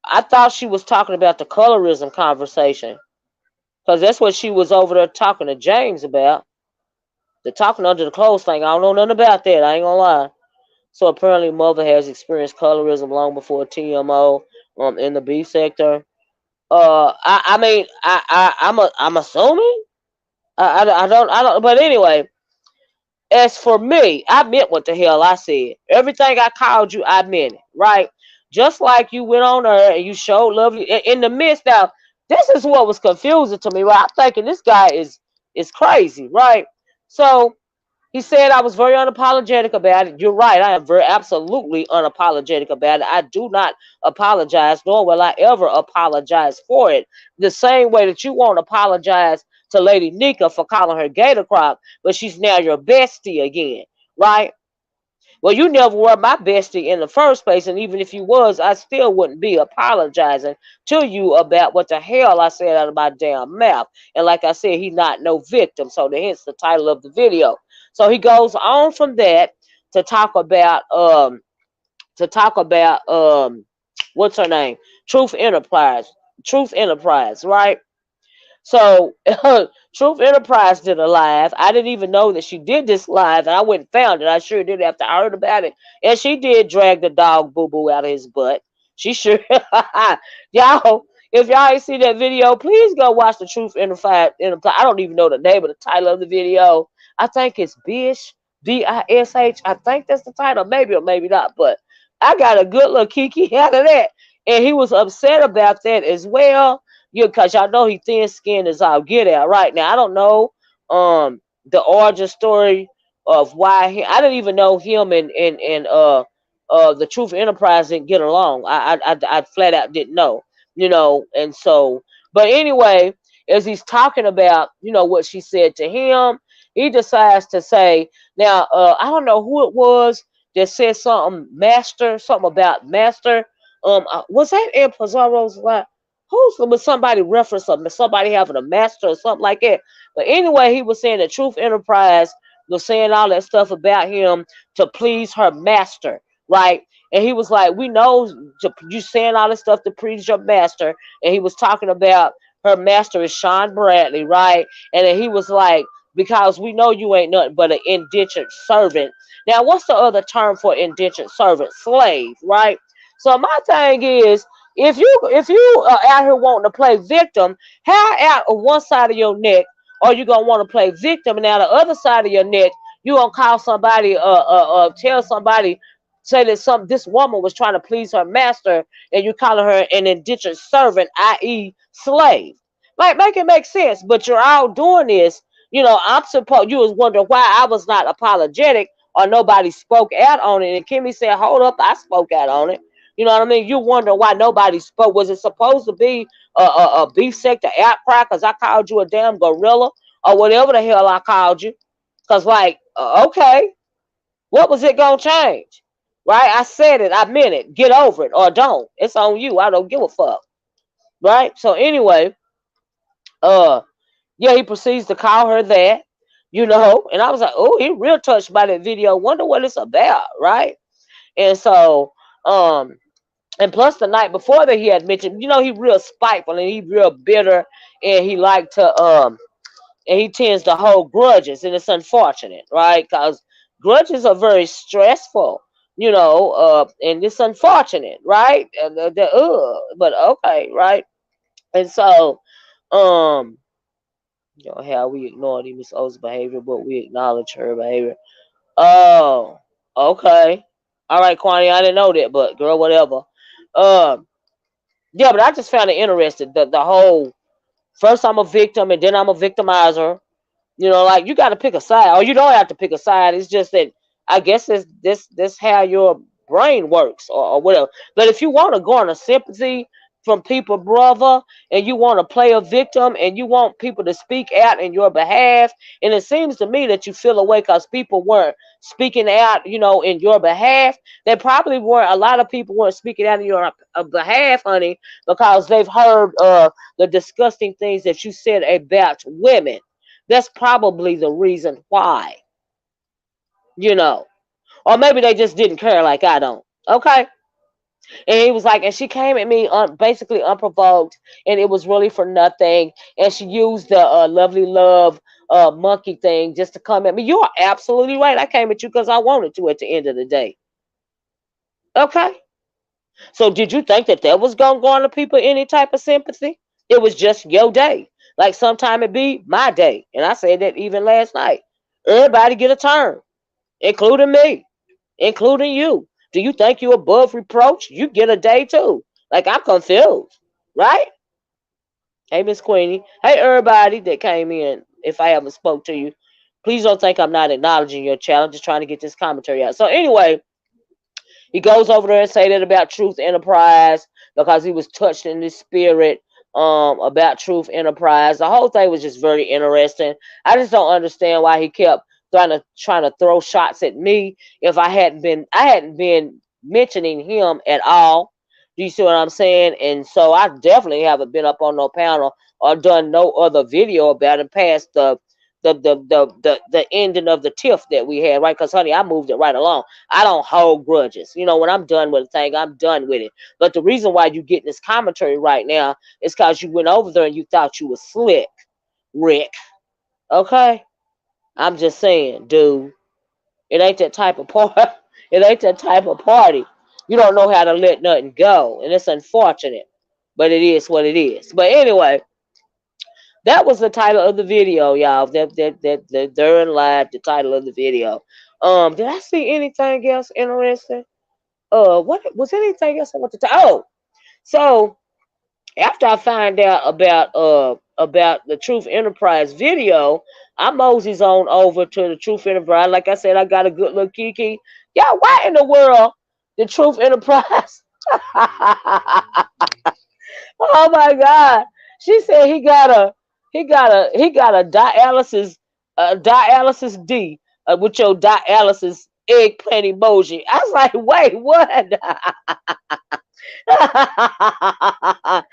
I thought she was talking about the colorism conversation because that's what she was over there talking to James about. The talking under the clothes thing. I don't know nothing about that. I ain't gonna lie. So apparently, mother has experienced colorism long before TMO in the B sector. I mean, I'm assuming. I don't. But anyway, as for me, I meant what the hell I said. Everything I called you, I meant it, right? Just like you went on there and you showed love in the midst. Now, this is what was confusing to me, right? I'm thinking this guy is crazy, right? So he said I was very unapologetic about it. You're right. I am very absolutely unapologetic about it. I do not apologize, nor will I ever apologize for it. The same way that you won't apologize to Lady Nika for calling her Gator Crop, but she's now your bestie again, right? Well, you never were my bestie in the first place, and even if you was, I still wouldn't be apologizing to you about what the hell I said out of my damn mouth. And like I said, he's not no victim, so hence the title of the video. So he goes on from that to talk about what's her name? Truth Enterprise. Truth Enterprise, right? So Truth Enterprise did a live. I didn't even know that she did this live, and I went and found it. I sure did after I heard about it. And she did drag the dog boo boo out of his butt. She sure y'all, if y'all ain't see that video, please go watch the Truth Enterprise. I don't even know the name of the title of the video. I think it's Bish, Bish. I think that's the title, maybe or maybe not, but I got a good little kiki out of that. And he was upset about that as well. Yeah, because y'all know he thin skinned as I'll get out right now. I don't know the origin story of why I didn't even know him and the Truth Enterprise didn't get along. I flat out didn't know, and so but anyway, as he's talking about, what she said to him, he decides to say, now I don't know who it was that said something about master. Was that in Pizarro's life? Was somebody reference somebody having a master or something like that? But anyway, he was saying the Truth Enterprise was saying all that stuff about him to please her master, right? And he was like, we know you saying all this stuff to please your master. And he was talking about her master is Sean Bradley, right? And then he was like, because we know you ain't nothing but an indentured servant. Now, what's the other term for indentured servant? Slave, right? So my thing is, if you are out here wanting to play victim, how out of one side of your neck are you gonna want to play victim, and out the other side of your neck you gonna call somebody, tell somebody, say that this woman was trying to please her master, and you calling her an indentured servant, i.e., slave. Like, make it make sense. But you're all doing this. You was wondering why I was not apologetic or nobody spoke out on it, and Kimmy said, "Hold up, I spoke out on it." You know what I mean? You wonder why nobody spoke. Was it supposed to be a beef sector outcry because I called you a damn gorilla or whatever the hell I called you? Because, like, okay, what was it going to change? Right? I said it. I meant it. Get over it or don't. It's on you. I don't give a fuck. Right? So, anyway, yeah, he proceeds to call her that, and I was like, oh, he real touched by that video. Wonder what it's about, right? And so, and plus the night before that he had mentioned, he real spiteful and he real bitter, and he like to and he tends to hold grudges, and it's unfortunate, right? Because grudges are very stressful, and it's unfortunate, right? But okay, right? And so, how we ignore Miss O's behavior, but we acknowledge her behavior. Oh, okay. All right, Kwani, I didn't know that, but girl, whatever. Um, yeah, but I just found it interesting. The whole first I'm a victim and then I'm a victimizer. Like, you got to pick a side, or you don't have to pick a side. It's just that I guess this how your brain works, or whatever. But if you want to garner sympathy from people, brother, and you want to play a victim, and you want people to speak out in your behalf, and it seems to me that you feel away because people weren't speaking out, in your behalf. They probably weren't. A lot of people weren't speaking out in your behalf, honey, because they've heard the disgusting things that you said about women. That's probably the reason why, you know. Or maybe they just didn't care like I don't. Okay? And he was like, and she came at me basically unprovoked, and it was really for nothing. And she used the lovely love monkey thing just to come at me. You are absolutely right. I came at you because I wanted to at the end of the day. Okay? So did you think that that was going to garner people any type of sympathy? It was just your day. Like sometime it be my day. And I said that even last night. Everybody get a turn, including me, including you. Do you think you above reproach? You get a day too. Like I'm confused, right? Hey, Miss Queenie. Hey, everybody that came in. If I haven't spoke to you, please don't think I'm not acknowledging your challenge. Just trying to get this commentary out. So anyway, he goes over there and say that about Truth Enterprise because he was touched in his spirit about Truth Enterprise. The whole thing was just very interesting. I just don't understand why he kept trying to throw shots at me if I hadn't been mentioning him at all. Do you see what I'm saying? And so I definitely haven't been up on no panel or done no other video about it past the ending of the tiff that we had, right? Because honey, I moved it right along. I don't hold grudges. You know, when I'm done with a thing, I'm done with it. But the reason why you get this commentary right now is because you went over there and you thought you was slick, Rick. Okay? I'm just saying, dude. It ain't that type of party. It ain't that type of party. You don't know how to let nothing go. And it's unfortunate. But it is what it is. But anyway, that was the title of the video, y'all. That therein lied the title of the video. Did I see anything else interesting? What was anything else I want to tell? Oh, so after I find out about the Truth Enterprise video, I moseys on over to the Truth Enterprise. Like I said, I got a good little kiki. Y'all, why in the world the Truth Enterprise? Oh my God! She said he got a dialysis D with your dialysis eggplant emoji. I was like, wait, what? I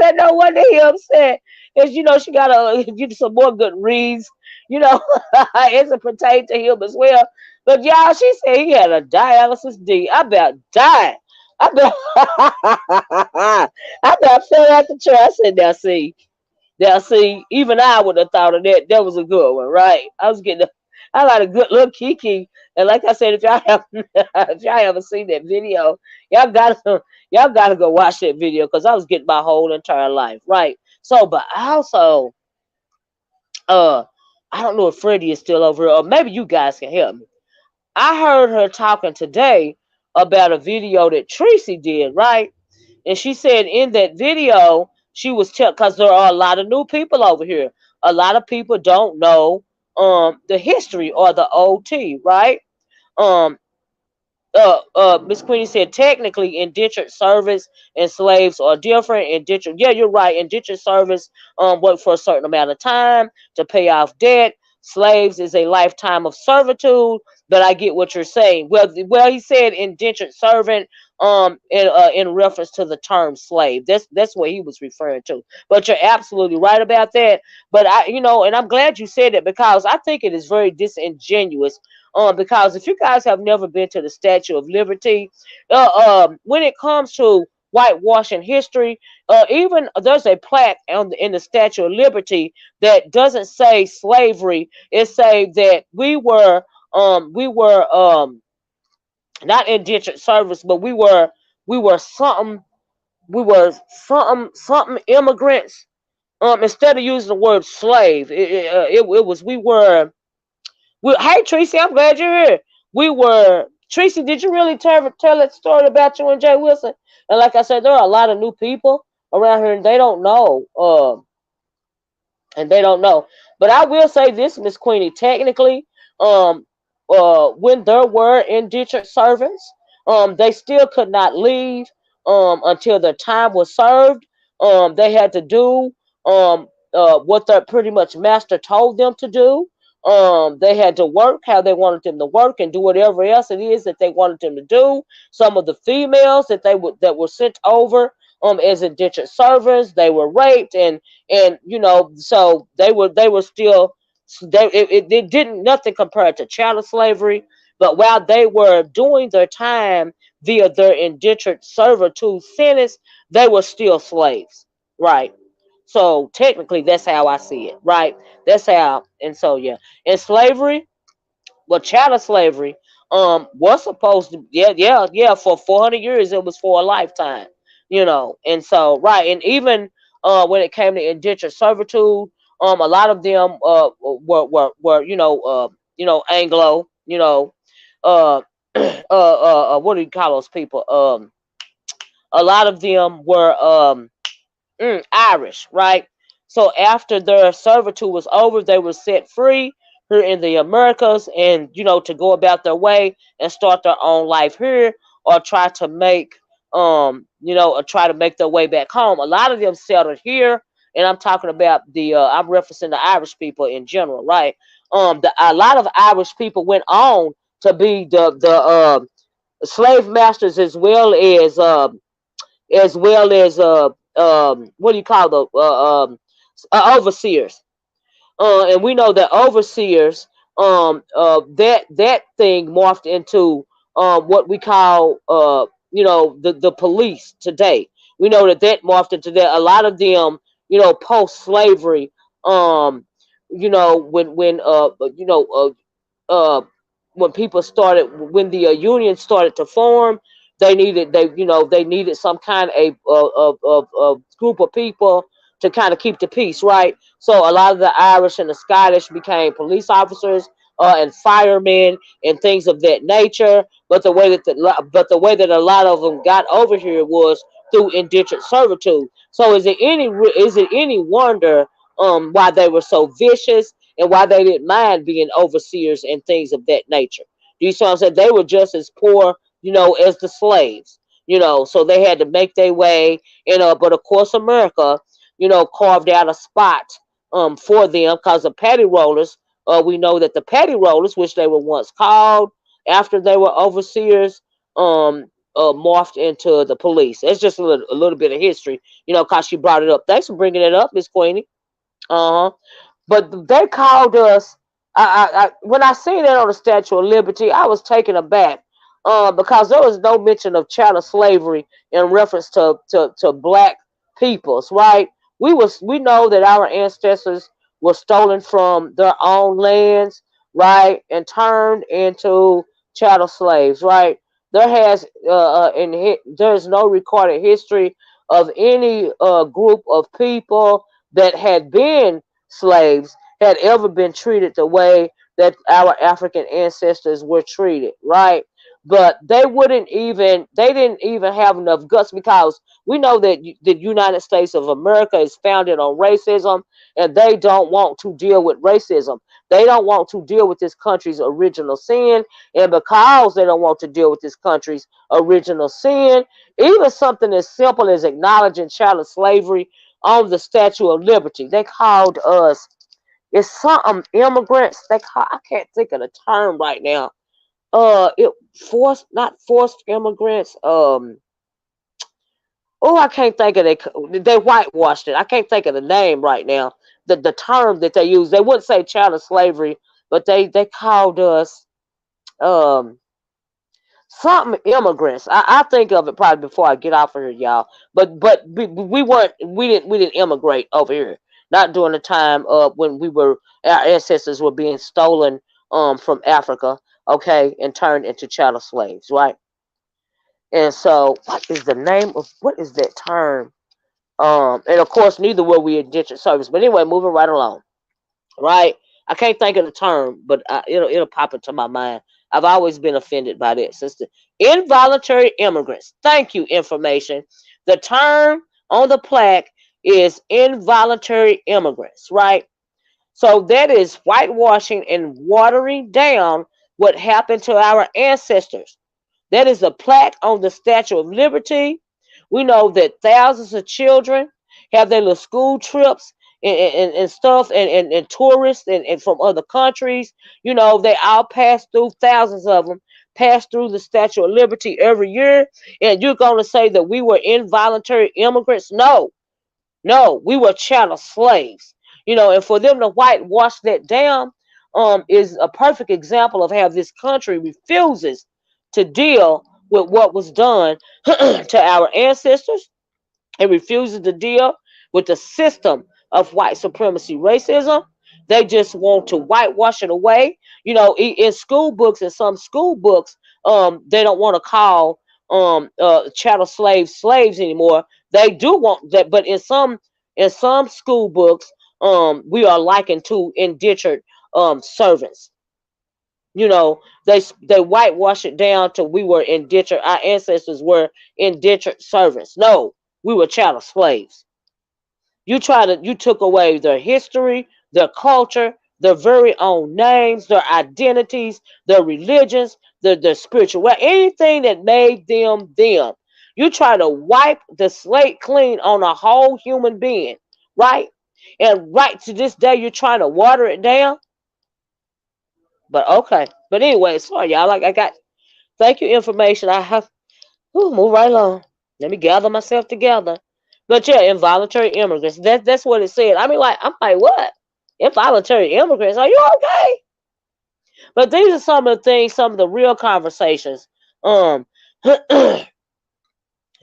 said, no wonder he upset. Cause she gotta get some more good reads. You know, as it pertains to him as well. But y'all, she said he had a dialysis D. I about died. I about I about fell out the chair. I said, now see, even I would have thought of that. That was a good one, right? I got a good little kiki. And like I said, if y'all have if y'all haven't seen that video, y'all gotta go watch that video because I was getting my whole entire life, right? So, but also, uh, I don't know if Freddie is still over here, or maybe you guys can help me. I heard her talking today about a video that Tracy did, right? And she said in that video, she was because there are a lot of new people over here. A lot of people don't know the history or the OT, right? Um, Miss Queenie said technically indentured service and slaves are different. Indentured, yeah, you're right. Indentured service work for a certain amount of time to pay off debt. Slaves is a lifetime of servitude, but I get what you're saying. Well, he said indentured servant in reference to the term slave. That's what he was referring to. But you're absolutely right about that. But and I'm glad you said it because I think it is very disingenuous because if you guys have never been to the Statue of Liberty, when it comes to whitewashing history, even there's a plaque in the Statue of Liberty that doesn't say slavery. It say that we were not indentured service, but we were something immigrants. Instead of using the word slave, it was hey Tracy, I'm glad you're here. We were Tracy. Did you really tell that story about you and Jay Wilson? And like I said, there are a lot of new people around here, and they don't know. And they don't know. But I will say this, Miss Queenie. Technically, um, when there were indentured servants, they still could not leave until their time was served. They had to do what their pretty much master told them to do. They had to work how they wanted them to work and do whatever else it is that they wanted them to do. Some of the females that were sent over as indentured servants, they were raped and so they were still It didn't nothing compared to chattel slavery. But while they were doing their time via their indentured servitude sentence, they were still slaves, right? So technically, that's how I see it, right? That's how, and so yeah, in slavery, well, chattel slavery, was supposed to, yeah, for 400 years, it was for a lifetime, and so right, and even when it came to indentured servitude, a lot of them were Anglo, uh, what do you call those people? A lot of them were Irish, right? So after their servitude was over, they were set free here in the Americas, and to go about their way and start their own life here, or try to make their way back home. A lot of them settled here, and I'm talking about I'm referencing the Irish people in general, right? A lot of Irish people went on to be the slave masters, as well as what do you call the overseers. And we know that overseers, that thing morphed into what we call the police today. We know that morphed into that. A lot of them, post slavery, uh, when people started, when the union started to form, they needed some kind of group of people to kind of keep the peace, right? So a lot of the Irish and the Scottish became police officers, and firemen and things of that nature. But the way that a lot of them got over here was through indentured servitude. So is it any wonder why they were so vicious, and why they didn't mind being overseers and things of that nature? Do you see what I'm saying? They were just as poor, as the slaves. So they had to make their way. But of course, America, carved out a spot for them, because the patty rollers. We know that the patty rollers, which they were once called after they were overseers, morphed into the police. It's just a little bit of history, because she brought it up. Thanks for bringing it up, Miss Queenie. Uh huh. But they called us. When I seen that on the Statue of Liberty, I was taken aback, because there was no mention of chattel slavery in reference to black peoples, right? We know that our ancestors were stolen from their own lands, right, and turned into chattel slaves, right? There's no recorded history of any group of people that had been slaves had ever been treated the way that our African ancestors were treated, right? But they didn't even have enough guts, because we know that the United States of America is founded on racism, and they don't want to deal with racism. They don't want to deal with this country's original sin, and because they don't want to deal with this country's original sin, even something as simple as acknowledging child slavery on the Statue of Liberty, they called us, it's something immigrants. I can't think of the term right now. It forced, not forced immigrants. Oh, I can't think of it. They whitewashed it. I can't think of the name right now. The term that they use. They wouldn't say child slavery, but they called us um something immigrants. I think of it probably before I get off of here, y'all. But we didn't immigrate over here. Not during the time when our ancestors were being stolen from Africa, okay, and turned into chattel slaves, right? And so, what is that term? And of course, neither were we indentured service. But anyway, moving right along, right? I can't think of the term, but it'll pop into my mind. I've always been offended by that. Since the involuntary immigrants. Thank you, information. The term on the plaque is involuntary immigrants, right? So that is whitewashing and watering down what happened to our ancestors. That is a plaque on the Statue of Liberty. We know that thousands of children have their little school trips and stuff, and tourists and from other countries. They all pass through, thousands of them pass through the Statue of Liberty every year. And you're going to say that we were involuntary immigrants? No, no, we were chattel slaves. and for them to whitewash that down is a perfect example of how this country refuses to deal with what was done to our ancestors. It refuses to deal with the system of white supremacy racism. They just want to whitewash it away. In school books, in some school books, they don't want to call chattel slaves anymore. They do want that, but in some school books, we are likened to indentured servants. They whitewash it down to we were indentured. Our ancestors were indentured servants. No, we were chattel slaves. You took away their history, their culture, their very own names, their identities, their religions, their spiritual, anything that made them them. You try to wipe the slate clean on a whole human being, right? And right to this day, you're trying to water it down. But okay. But anyway, sorry, y'all. Like I got thank you information. I have move right along. Let me gather myself together. But yeah, involuntary immigrants. That's what it said. I mean, I'm like, what? Involuntary immigrants? Are you okay? But these are some of the things, some of the real conversations, um, that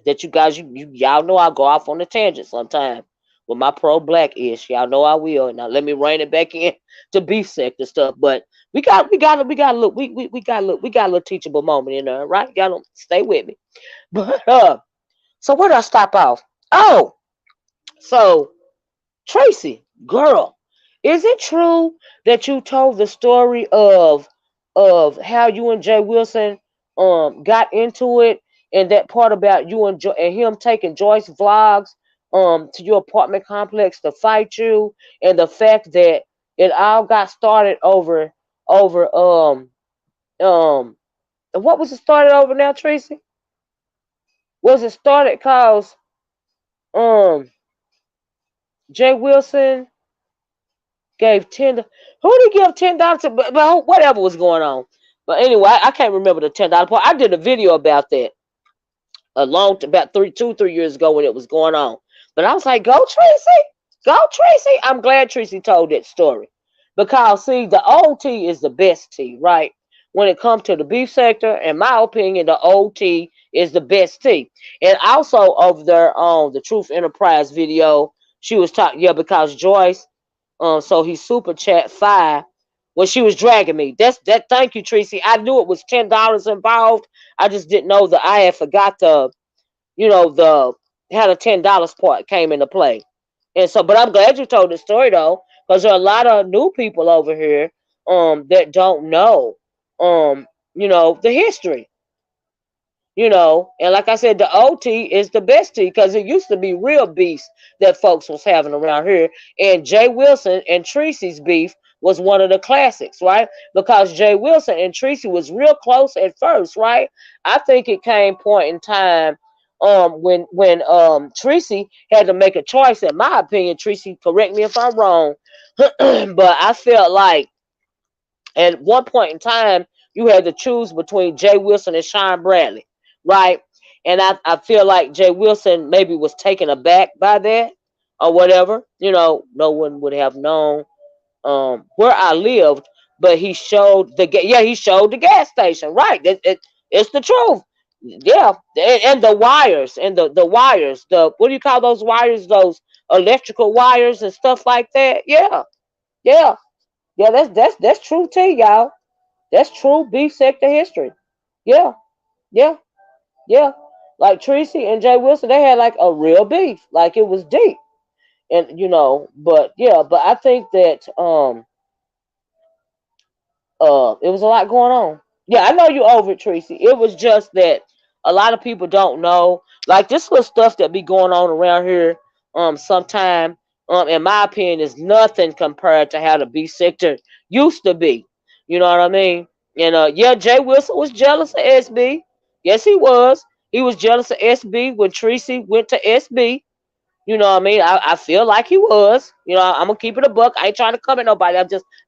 you guys, y'all know I go off on a tangent sometimes with my pro-black ish. Y'all know I will. Now let me rein it back in to beef sector stuff. But we got to look. We got a little teachable moment in there, right? Gotta stay with me. But so where did I stop off? Oh, so Tracy, girl, is it true that you told the story of how you and Jay Wilson got into it, and that part about you and him taking Joyce vlogs to your apartment complex to fight you, and the fact that it all got started over um what was it started over now, Tracy? Was it started cause um Jay Wilson gave who did he give $10 to? But whatever was going on. But anyway, I can't remember the $10 part. I did a video about that about 3 years ago when it was going on. But I was like, go Tracy, go Tracy. I'm glad Tracy told that story because see, the old tea is the best tea, right? When it comes to the beef sector, in my opinion, the old tea is the best tea. And also over there on the Truth Enterprise video, she was talking, yeah, because Joyce so he super chat 5 when she was dragging me. That's that. Thank you, Tracy. I knew it was $10 involved. I just didn't know that I had forgot the how the $10 part came into play. And so, but I'm glad you told the story though, because there are a lot of new people over here that don't know the history. And like I said, the OT is the best tea because it used to be real beefs that folks was having around here. And Jay Wilson and Tracy's beef was one of the classics, right? Because Jay Wilson and Tracy was real close at first, right? I think it came point in time when Tracy had to make a choice. In my opinion, Tracy, correct me if I'm wrong, but I felt like at one point in time, you had to choose between Jay Wilson and Sean Bradley, right? And I feel like Jay Wilson maybe was taken aback by that or whatever. No one would have known where I lived, but he showed he showed the gas station, right? It's the truth. Yeah, and the wires and the wires, the what do you call those wires? Those electrical wires and stuff like that. Yeah, yeah, yeah. That's true too, y'all. That's true beef sector history. Yeah, yeah, yeah. Like Tracy and Jay Wilson, they had like a real beef. Like it was deep. And but yeah, but I think that it was a lot going on. Yeah, I know you over it, Tracy. It was just that a lot of people don't know. Like this little stuff that be going on around here sometime, in my opinion, is nothing compared to how the beef sector used to be. You know what I mean? And yeah, Jay Wilson was jealous of SB. Yes, he was. He was jealous of SB when Tracy went to SB. You know what I mean? I feel like he was. I'm gonna keep it a buck. I ain't trying to come at nobody.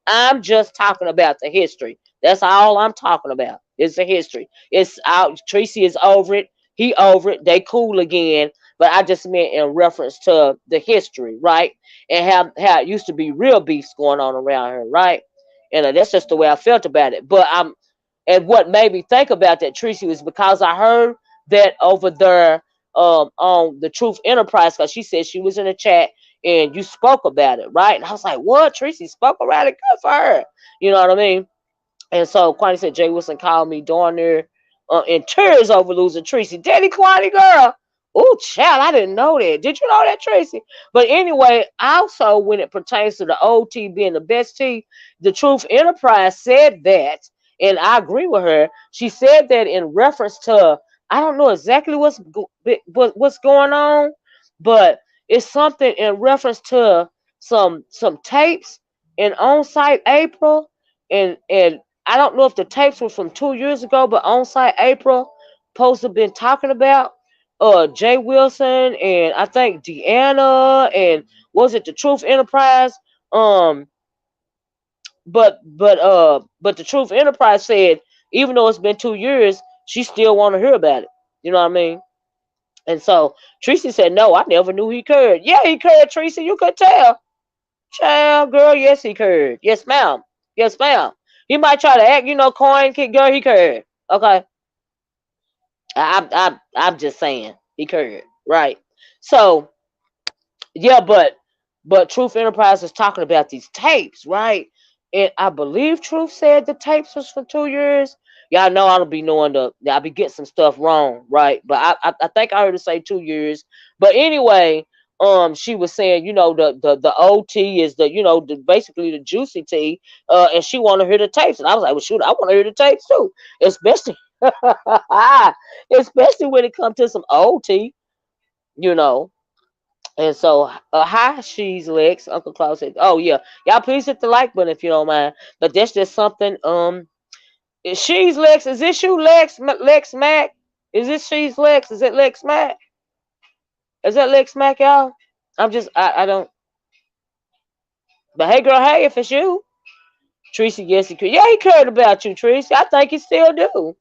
I'm just talking about the history. That's all I'm talking about. It's the history. It's out. Tracy is over it. He over it. They cool again. but I just meant in reference to the history, right? And how it used to be real beefs going on around here, right? And that's just the way I felt about it. But and what made me think about that, Tracy, was because I heard that over there on the Truth Enterprise, because she said she was in the chat and you spoke about it, right? And I was like, what? Tracy spoke about it? Good for her. You know what I mean? And so Quani said Jay Wilson called me darn near in tears over losing Tracy. Daddy Quani girl. Oh, child, I didn't know that. Did you know that, Tracy? But anyway, also when it pertains to the old tea being the best tea, the Truth Enterprise said that, and I agree with her. She said that in reference to, I don't know exactly what's going on, but it's something in reference to some tapes in on-site April, and I don't know if the tapes were from 2 years ago, but on site April supposed to have been talking about Jay Wilson and I think Deanna and was it the Truth Enterprise? Um but the Truth Enterprise said even though it's been 2 years, she still wanna hear about it. You know what I mean? And so Tracy said, no, I never knew he cared. Yeah, he cared, Tracy. You could tell. Child, girl, yes, he could. Yes, ma'am. Yes, ma'am. He might try to act, coin kid, girl, he could. Okay. I'm just saying. He could. Right. So, yeah, but Truth Enterprise is talking about these tapes, right? And I believe Truth said the tapes was for 2 years. Y'all know I don't be knowing I be getting some stuff wrong, right? But I think I heard her say 2 years. But anyway, she was saying, the OT is basically the juicy tea, and she want to hear the tapes, and I was like, well, shoot, I want to hear the tapes too, especially, especially when it comes to some old tea, you know. And so, hi, she's Lex. Uncle Claus said, "Oh yeah, y'all please hit the like button if you don't mind." But that's just something. Is she's Lex? Is this you, Lex? Lex Mac? Is this she's Lex? Is it Lex Mac? Is that Lex Mac, y'all? I don't. But hey, girl, hey, if it's you, Tracy, yes, he could. Yeah, he cared about you, Tracy. I think he still do.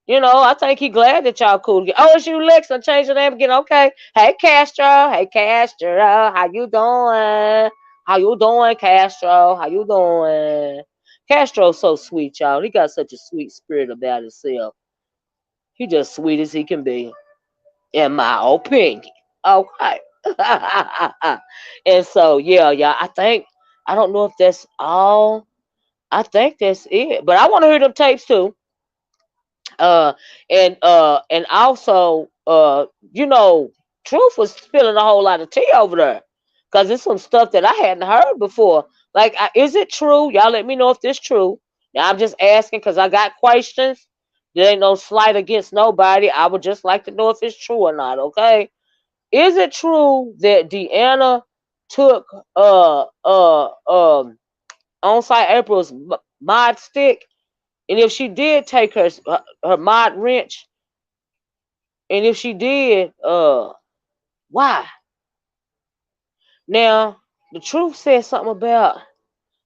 I think he glad that y'all cool again. Oh, it's you, Lex. I changed your name again. Okay. Hey, Castro. Hey, Castro. How you doing? How you doing, Castro? How you doing? Castro's so sweet, y'all. He got such a sweet spirit about himself. He just sweet as he can be, in my opinion. Okay. And so, yeah. I don't know if that's all. I think that's it. But I want to hear them tapes too. uh and also Truth was spilling a whole lot of tea over there because it's some stuff that I hadn't heard before. Like, is it true? Y'all let me know if this true. Now I'm just asking because I got questions. There ain't no slight against nobody. I would just like to know if it's true or not. Okay, is it true that Deanna took on site April's mod stick, and if she did take her mod wrench, and if she did, why? Now, the Truth said something about,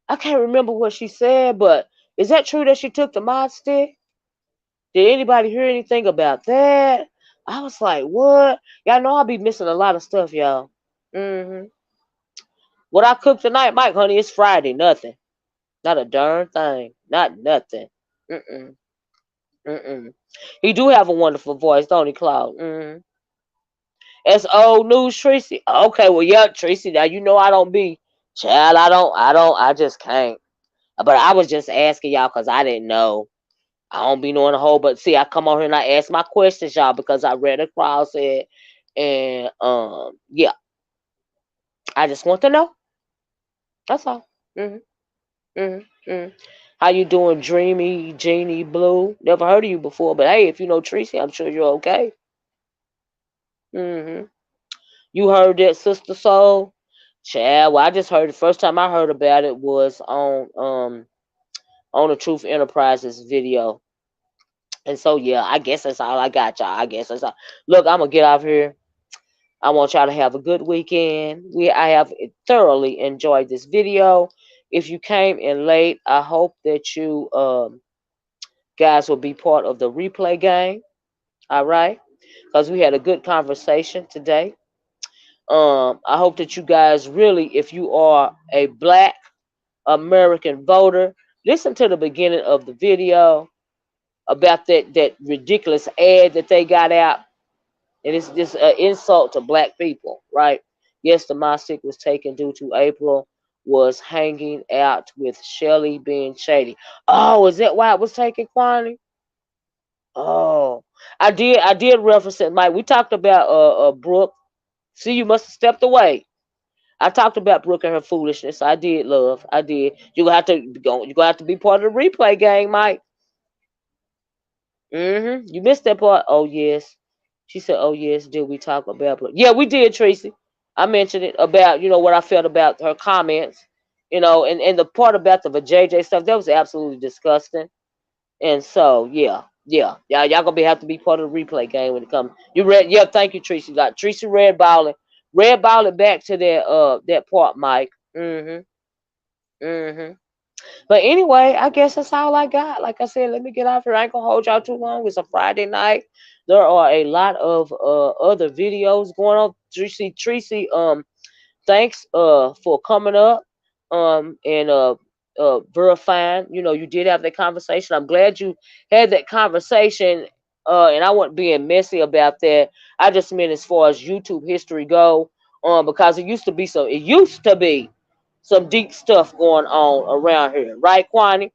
I can't remember what she said, but is that true that she took the mod stick? Did anybody hear anything about that? I was like, what? Y'all know I'll be missing a lot of stuff, y'all. What I cooked tonight, Mike, honey, it's Friday. Nothing. Not a darn thing. Not nothing. Mm-mm. Mm-mm. He do have a wonderful voice, don't he, Claude? It's old news, Tracy. Okay, well, yeah, Tracy. Now you know I don't be, child. I just can't. But I was just asking y'all because I didn't know. I don't be knowing a whole, but see, I come on here and I ask my questions, y'all, because I read across it, and yeah, I just want to know. That's all. Mhm, mhm, mhm. How you doing, Dreamy Jeannie Blue? Never heard of you before, but hey, if you know Tracy, I'm sure you're okay. Mhm. You heard that, Sister Soul? Chad, well, I just heard the first time I heard about it was on the Truth Enterprises video. And so yeah, I guess that's all I got, y'all. I guess that's all. Look, I'm gonna get off here. I want y'all to have a good weekend. I have thoroughly enjoyed this video. If you came in late, I hope that you guys will be part of the replay game. All right. because we had a good conversation today. I hope that you guys really, if you are a Black American voter, listen to the beginning of the video about that ridiculous ad that they got out, and it's just an insult to Black people, right? Yes, the my stick was taken due to April was hanging out with Shelly being shady. Oh, is that why it was taken, Kwani? Oh, I did reference it, Mike. We talked about Brooke. See, you must have stepped away. I talked about Brooke and her foolishness. I did, love. I did. You gonna have to go. You gonna have to be part of the replay gang, Mike. You missed that part. Oh yes. She said, "Oh yes." Did we talk about Brooke? Yeah, we did, Tracy. I mentioned it about what I felt about her comments. And the part about the JJ stuff that was absolutely disgusting. And so yeah, y'all gonna have to be part of the replay game when it comes. You read? Yeah, thank you, Tracy. Like Tracy red balling back to that part, Mike. Mm-hmm. But anyway, I guess that's all I got. Like I said, let me get off here. I ain't gonna hold y'all too long. It's a Friday night. There are a lot of other videos going on. Tracy, thanks for coming up and verifying. You did have that conversation. I'm glad you had that conversation. And I wasn't being messy about that. I just meant as far as YouTube history go, because it used to be some deep stuff going on around here, right, Kwani?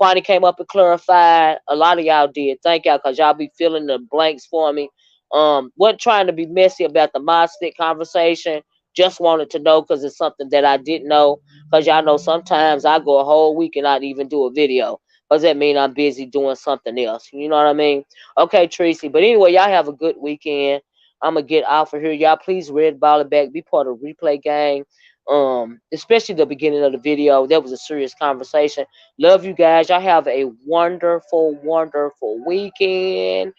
Kwani came up and clarified. A lot of y'all did. Thank y'all, because y'all be filling the blanks for me. Wasn't trying to be messy about the mod stick conversation. Just wanted to know because it's something that I didn't know. Because y'all know sometimes I go a whole week and not even do a video. Does that mean I'm busy doing something else? You know what I mean? Okay, Tracy. But anyway, y'all have a good weekend. I'm gonna get off of here. Y'all please red ball it back. Be part of the replay gang. Especially the beginning of the video. That was a serious conversation. Love you guys. Y'all have a wonderful, wonderful weekend.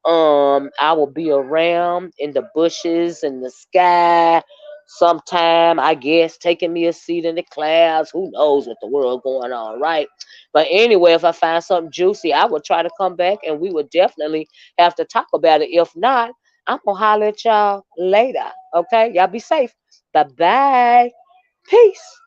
I will be around in the bushes in the sky sometime, I guess, taking me a seat in the clouds. Who knows what the world going on, right? But anyway, if I find something juicy, I will try to come back and we will definitely have to talk about it. If not, I'm gonna holler at y'all later. Okay, y'all be safe. Bye bye. Peace.